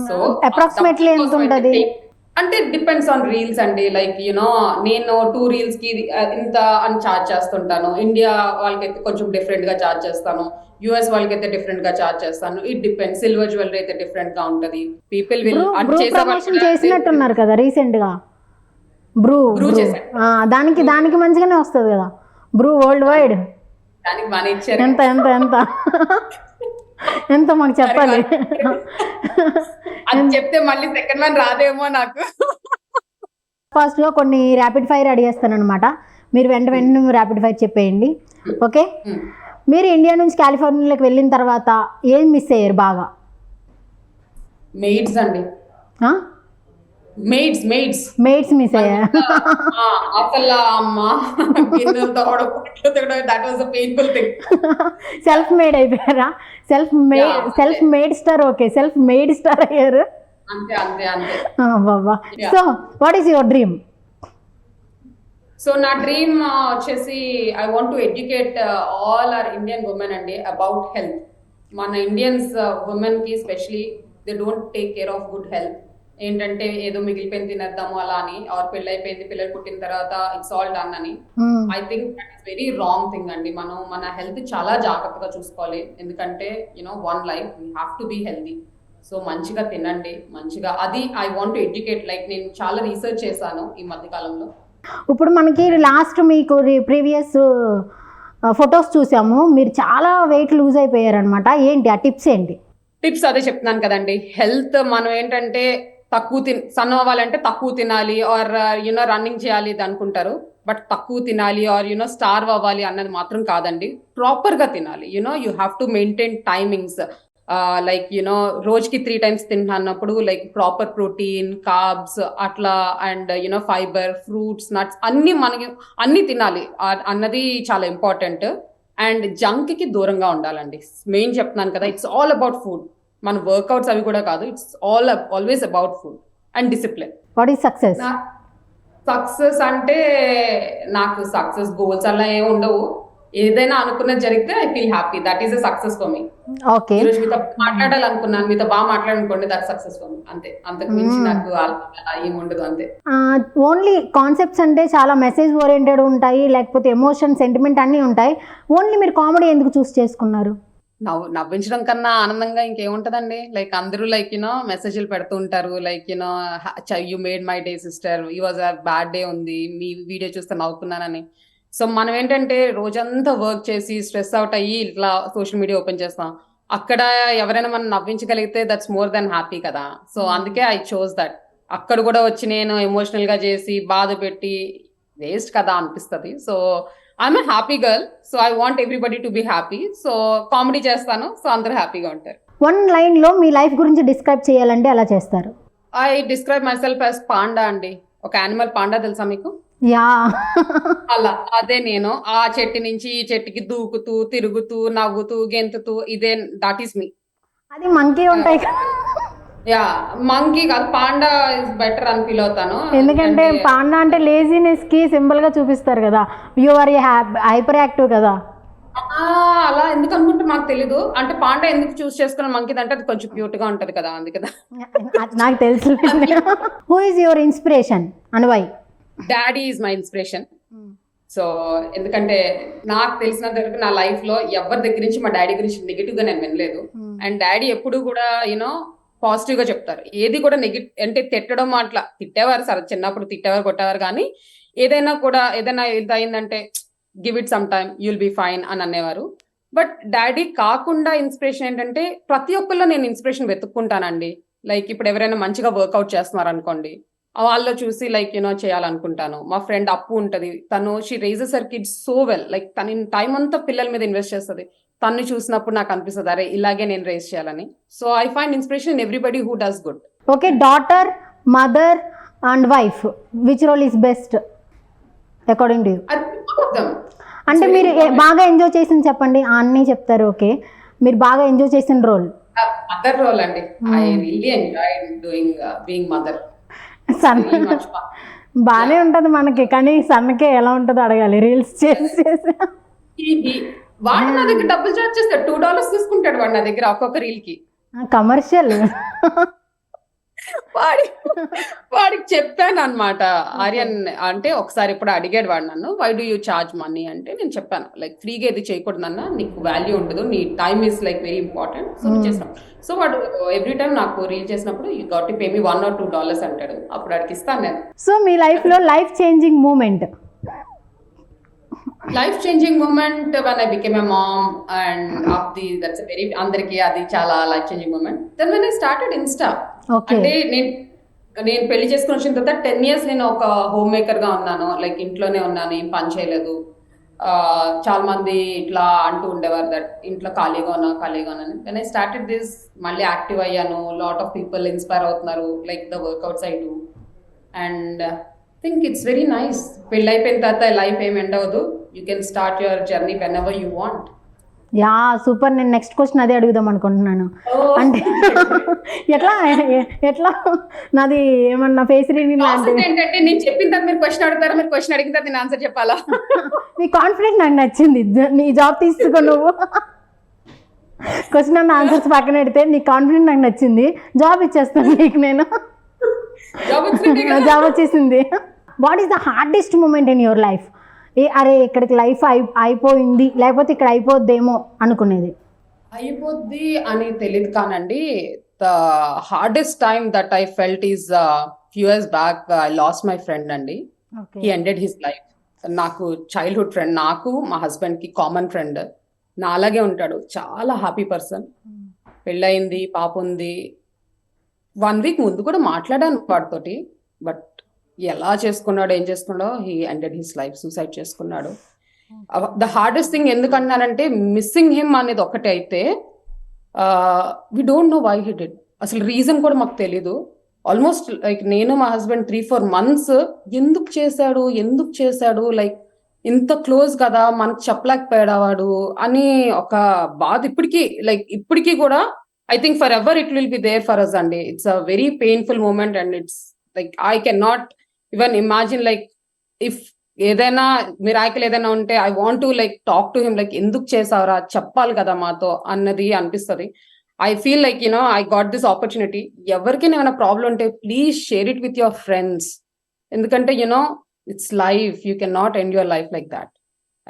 సో
అప్రాక్సిమేట్లీ ఎంత ఉంటుంది
అంటే డిపెండ్స్ ఆన్ రీల్స్ అండి. లైక్ నేను 2 reels కి ఇంత అని చార్జ్ చేస్తుంటాను. ఇండియా వాళ్ళకైతే కొంచెం డిఫరెంట్ గా చార్జ్ చేస్తాను, యుఎస్ వాళ్ళకైతే డిఫరెంట్ గా చార్జ్ చేస్తాను. It depends. సిల్వర్ జ్యువెలరీ అయితే డిఫరెంట్ గా ఉంటది. పీపుల్ విల్
చేసినట్టున్నారు కదా రీసెంట్ గా. బ్రూ దానికి మంచిగానే వస్తుంది కదా బ్రూ వరల్డ్ వైడ్.
దానికి మనీ ఇచ్చారు.
ఎంత ఎంత ఎంత ఎంత మాకు చెప్పాలి.
అది చెప్తే మళ్ళీ సెకండ్ వన్ రాదేమో నాకు.
ఫాస్ట్ గా కొన్ని ర్యాపిడ్ ఫైర్ అడిగేస్తాను అనమాట. మీరు వెంటనే ర్యాపిడ్ ఫైర్ చెప్పేయండి, ఓకే? మీరు ఇండియా నుంచి కాలిఫోర్నియాలోకి వెళ్ళిన తర్వాత ఏం మిస్ అయ్యారు బాగా?
మెయిడ్స్ అండి. మెయిడ్స్
మిస్ అయ్యారు
అసలు. అమ్మా that was a painful thing.
Self made అయిపోయారా? Self made star. Okay, self made star అయ్యారు.
అంతే అంతే అంతే.
బాబా. So what is your dream?
So నా డ్రీమ్ వచ్చేసి I want to educate all our Indian women అండి అబౌట్ హెల్త్. మన ఇండియన్స్ ఉమెన్ కి specially they don't take care of good health. ఏంటంటే ఏదో మిగిలిపోయింది తినేద్దాము అలా అని, ఆర్ పెళ్ళి అయిపోయింది, పిల్లలు పుట్టిన తర్వాత ఇట్స్ ఆల్ డన్ అని. I think that is very wrong thing అండి. మనం మన హెల్త్ చాలా జాగ్రత్తగా చూసుకోవాలి. ఎందుకంటే one life we have to be healthy. So మంచిగా తినండి, మంచిగా. అది I want to educate. Like నేను చాలా రీసెర్చ్ చేశాను ఈ మధ్య కాలంలో.
ఇప్పుడు మనకి లాస్ట్ మీకు ప్రీవియస్ ఫొటోస్ చూసాము, మీరు చాలా వెయిట్ లూజ్ అయిపోయారనమాట. ఏంటి ఆ టిప్స్ ఏంటి?
టిప్స్ అదే చెప్తున్నాను కదండి. హెల్త్ మనం ఏంటంటే సన్న అవ్వాలంటే తక్కువ తినాలి, ఆర్ రన్నింగ్ చేయాలి ఇది అనుకుంటారు. బట్ తక్కువ తినాలి ఆర్ స్టార్వ్ అవ్వాలి అన్నది మాత్రం కాదండి. ప్రాపర్ గా తినాలి. You have to maintain timings. Like రోజుకి 3 times తింటున్నప్పుడు లైక్ ప్రాపర్ ప్రోటీన్, కార్బ్స్ అట్లా, అండ్ ఫైబర్, ఫ్రూట్స్, నట్స్ అన్ని తినాలి అన్నది చాలా ఇంపార్టెంట్. అండ్ జంక్ కి దూరంగా ఉండాలండి. మెయిన్ చెప్తున్నాను కదా, ఇట్స్ ఆల్ అబౌట్ ఫుడ్. మన వర్కౌట్స్ అవి కూడా కాదు, it's always about food and discipline.
What is success?
Success అంటే నాకు సక్సెస్ గోల్స్ అలా ఏమి ఉండవు. ఏదైనా అనుకున్నది జరిగితే I feel happy. That is a success for me.
Okay,
ఈరోజు మీతో మాట్లాడాలనుకున్నాను, మీతో బాగా మాట్లాడాలనుకోండి, దట్ సక్సెస్ ఫర్ మీ. అంతే, అంతకు మించి నాకు ఏమి ఉండదు. అంతే.
ఓన్లీ కాన్సెప్ట్స్ అంటే చాలా మెసేజ్ ఓరియంటెడ్ ఉంటాయి, లేకపోతే ఎమోషన్, సెంటిమెంట్ అన్నీ ఉంటాయి. ఓన్లీ మీరు కామెడీ ఎందుకు చూస్ చేసుకున్నారు?
నవ్వించడం కన్నా ఆనందంగా ఇంకేముంటదండి. లైక్ అందరూ లైక్ మెసేజ్లు పెడుతూ ఉంటారు. Like you made my day sister, ఈ వాజ్ అ బ్యాడ్ డే ఉంది, మీ వీడియో చూస్తే నవ్వుకున్నానని. సో మనం ఏంటంటే రోజంతా వర్క్ చేసి స్ట్రెస్ అవుట్ అయ్యి ఇట్లా సోషల్ మీడియా ఓపెన్ చేస్తాం. అక్కడ ఎవరైనా మనం నవ్వించగలిగితే దట్స్ మోర్ దెన్ హ్యాపీ కదా. సో అందుకే ఐ చోజ్ దట్. అక్కడ కూడా వచ్చి నేను ఎమోషనల్ గా చేసి బాధ పెట్టి వేస్ట్ కదా అనిపిస్తుంది. So I'm a happy girl. So I want everybody to be happy. So comedy చేస్తాను, సో అందరూ హ్యాపీగా ఉంటారు.
వన్ లైన్ లో మీ లైఫ్ గురించి డిస్క్రైబ్ చేయాలంటే ఎలా చేస్తారు?
I describe my self as panda అండి. ఒక యానిమల్ పాండా తెలుసా మీకు?
యా.
అలా అదే నేను. ఆ చెట్టు నుంచి ఈ చెట్టుకి దూకుతూ, తిరుగుతూ, నవ్వుతూ, గెంతుతూ, ఇదే దట్ ఈస్ మీ.
అది మంకీ ఉంటాయి కదా.
యా మంకీ కాదు, పాండా ఇస్ బెటర్ అని ఫీల్ అవుతాను.
ఎందుకంటే పాండా అంటే లేజినెస్ కి సింబల్ గా చూపిస్తారు కదా, యు ఆర్ హైపర్ యాక్టివ్ కదా.
అలా ఎందుకు అనుకుంటే మాకు తెలీదు. అంటే పాండా ఎందుకు చూస్ చేసుకున్న మంకీ అంటే అది కొంచెం క్యూట్ గా ఉంటది కదా, అందుకదా.
నాకు తెలుసు. Who is your inspiration and why?
Daddy is my inspiration. So ఎందుకంటే నాకు తెలిసినంత వరకు నా లైఫ్ లో ఎవరి దగ్గర నుంచి మా డాడీ గురించి నెగిటివ్ గా నేను వినలేదు. అండ్ డాడీ ఎప్పుడు కూడా యూనో పాజిటివ్ గా చెప్తారు. ఏది కూడా నెగిటివ్ అంటే తిట్టడం అట్లా తిట్టేవారు, సరే చిన్నప్పుడు తిట్టేవారు, కొట్టేవారు, కానీ ఏదైనా కూడా ఏదైనా ఇది అయిందంటే give it some time you'll be fine అని అనేవారు. బట్ డాడీ కాకుండా ఇన్స్పిరేషన్ ఏంటంటే ప్రతి ఒక్కరిలో నేను ఇన్స్పిరేషన్ వెతుక్కుంటానండి. లైక్ ఇప్పుడు ఎవరైనా మంచిగా వర్కౌట్ చేస్తున్నారు అనుకోండి, వాళ్ళలో చూసి లైక్ యూనో చేయాలనుకుంటాను. మా ఫ్రెండ్ అప్పు ఉంటది, తను she raises her kids so well, like తన టైం అంతా పిల్లల మీద ఇన్వెస్ట్ చేస్తుంది. తను చూసినప్పుడు నాకు అనిపిస్తుంది అరే ఇలాగే నేను రేస్ చేయాలని. So I find inspiration in everybody who does good.
Okay, daughter, mother and wife, which role is best according to you? అంటే మీరు బాగా ఎంజాయ్ చేసింది చెప్పండి. అన్నీ చెప్తారు, ఓకే. మీరు బాగా ఎంజాయ్ చేసిన రోల్?
మదర్ రోల్ అండి. I really enjoy doing being mother.
Son బానే ఉంటది మనకి, కానీ సన్కే ఎలా ఉంటుందో అడగాలి. రీల్స్ చేసి
వాడు నా దగ్గర డబ్బులు చార్జ్ చేస్తాడు, $2 తీసుకుంటాడు వాడు నా దగ్గర ఒక్కొక్క రీల్ కి.
కమర్షియల్.
వాడికి చెప్పాను అనమాట, ఆర్యన్ అంటే ఒకసారి ఇప్పుడు అడిగాడు వాడు నన్ను, why do you charge money అంటే నేను చెప్పాను లైక్ ఫ్రీగా ఇది చేయకూడదు అన్న, నీకు వాల్యూ ఉండదు, నీ time is like very important, so నువ్వు చేస్తాం. సో వాడు ఎవ్రీ టైం నాకు రీల్ చేసినప్పుడు you got to pay me $1 or $2 అంటాడు, అప్పుడు వాడికి ఇస్తాను నేను.
సో మీ లైఫ్ లో life changing moment?
Life changing moment when I became a mom and that's a very అందరికి అది చాలా life changing moment. then when I started Insta, అంటే నేను పెళ్లి చేసుకుని వచ్చిన తర్వాత 10 years నేను ఒక హోమ్ మేకర్ గా ఉన్నాను, లైక్ ఇంట్లోనే ఉన్నాను, ఏం పని చేయలేదు. చాలా మంది ఇట్లా అంటూ ఉండేవారు దట్ ఇంట్లో ఖాళీగా ఉన్నాను. when I started this మళ్ళీ యాక్టివ్ అయ్యాను, లాట్ ఆఫ్ పీపుల్ ఇన్స్పైర్ అవుతున్నారు, like the workouts I do, and think it's very nice. పెళ్ళి అయిపోయిన తర్వాత లైఫ్ ఏం ఎండ్ అవ్వదు, you can start your journey when ever you want.
Yeah super. నేను నెక్స్ట్ క్వశ్చన్ అదే అడుగుదాం అనుకుంటున్నాను. అంటే ఎట్లా నాది ఏమన్నా ఫేస్ రీడింగ్
ఏంటంటే నేను చెప్పిన తర్వాత మీరు క్వశ్చన్ అడుగుతారా, మీరు క్వశ్చన్ అడిగిన తర్వాత నేను ఆన్సర్ చెప్పాలా?
నీ కాన్ఫిడెంట్ నాకు నచ్చింది. నీ జాబ్ తీసుకో నువ్వు. క్వశ్చన్ అన్న ఆన్సర్స్ పక్కన పెడితే నీ కాన్ఫిడెంట్ నాకు నచ్చింది. జాబ్ ఇచ్చేస్తాను నీకు నేను. జాబ్ వచ్చేసింది. What is the hardest moment in your life? అరే ఇక్కడికి లైఫ్ అయిపోయింది, లేకపోతే ఇక్కడ అయిపోద్దేమో అనుకునేది?
అయిపోద్ది అని తెలియదు కానండి, the hardest time that I felt is few years back I lost my friend అండి. He ended his life. నాకు చైల్డ్హుడ్ ఫ్రెండ్, నాకు మా హస్బెండ్ కి కామన్ ఫ్రెండ్, నా అలాగే ఉంటాడు, చాలా హ్యాపీ పర్సన్. పెళ్ళయింది, పాప ఉంది. 1 week ముందు కూడా మాట్లాడాను వాడితోటి, బట్ ఎలా చేసుకున్నాడో ఏం చేసుకున్నాడో he ended his life, suicide చేసుకున్నాడు. ద హార్డెస్ట్ థింగ్ ఎందుకన్నానంటే మిస్సింగ్ హిమ్ అనేది ఒకటి అయితే, we don't know why he did, అసలు రీజన్ కూడా మాకు తెలీదు. ఆల్మోస్ట్ లైక్ నేను మా హస్బెండ్ 3-4 months ఎందుకు చేశాడు లైక్ ఇంత క్లోజ్ కదా మనకు చెప్పలేకపోయాడు వాడు అని ఒక బాధ ఇప్పటికీ కూడా I think forever it will be there for us అండి. It's a very painful moment and it's like I cannot even imagine like if ఏదైనా మిరాకిల్ ఏదైనా ఉంటే I want to like talk to him like ఎందుకు చేసావురా, చెప్పాలి కదా మాతో అన్నది అనిపిస్తుంది. I feel like I got this opportunity. ఎవరికైనా ఏమైనా ప్రాబ్లం ఉంటే please share it with your friends, ఎందుకంటే it's life, you cannot end your life like that.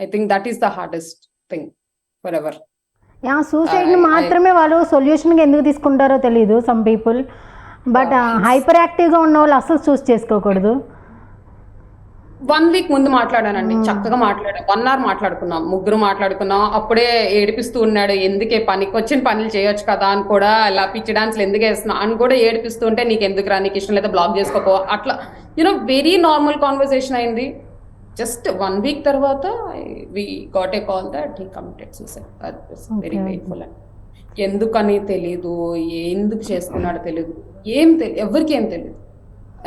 I think that is the hardest thing forever.
Yeah సూసైడ్ని మాత్రమే వాళ్ళు సొల్యూషన్గా ఎందుకు తీసుకుంటారో తెలియదు సమ్ పీపుల్, బట్ హైపర్ యాక్టివ్గా ఉన్న వాళ్ళు అసలు చూస్ చేసుకోకూడదు.
1 week ముందు మాట్లాడానండి, చక్కగా మాట్లాడాను. 1 hour మాట్లాడుకున్నాం, ముగ్గురు మాట్లాడుకున్నాం. అప్పుడే ఏడిపిస్తూ ఉన్నాడు, ఎందుకే పనికి వచ్చిన పనులు చేయొచ్చు కదా అని కూడా, ఇలా పిచ్చి డాన్స్లు ఎందుకు వేస్తున్నావు అని కూడా ఏడిపిస్తూ ఉంటే, నీకు ఎందుకు రా, నీకు ఇష్టం లేదా బ్లాక్ చేసుకోపో, అట్లా వెరీ నార్మల్ కాన్వర్సేషన్ అయింది. జస్ట్ 1 week తర్వాత we got a call that he committed suicide. That was very painful. ఎందుకని తెలీదు, ఎందుకు చేసుకున్నాడో తెలీదు, ఎవరికి ఏం తెలీదు.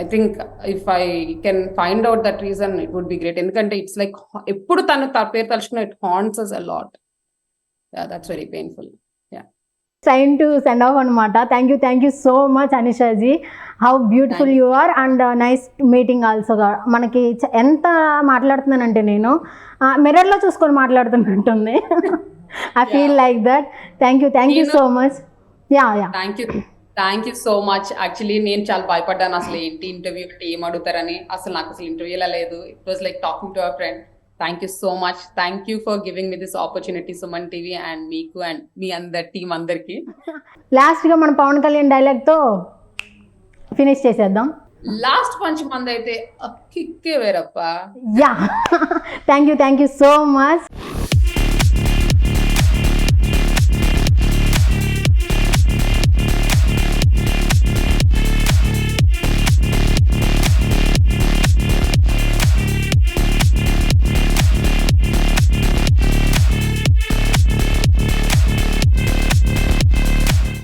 I think if I can find out that reason it would be great, ఎందుకంటే ఇట్స్ లైక్ ఎప్పుడు తన పేరు తలుచుకున్న it haunts us a lot. Yeah, that's very painful. Yeah.
Time to send off అనమాట. Thank you so much Anisha ji. How beautiful you are and nice meeting also. మనకి ఎంత మాట్లాడుతున్నానంటే నేను మిర్రర్లో చూసుకొని మాట్లాడుతున్నట్టుంది. I feel like that. Thank you so much. Yeah
thank you so much. Actually నేను చాలా భయపడ్డాను, అసలు ఏంటి ఇంటర్వ్యూ అంటే ఏం అడుగుతారని. అసలు నాకు అసలు ఇంటర్వ్యూలా లేదు. It was like talking to our friend. Thank you so much. Thank you for giving me this opportunity Suman TV and మీకు అండ్ మీ అందరి టీం అందరికి.
లాస్ట్గా మన పవన్ కళ్యాణ్ డైలాగ్తో ఫినిష్ చేసేద్దాం.
లాస్ట్ పంచ్ మంది అయితే కిక్కే వేరప్ప.
Yeah thank you so much.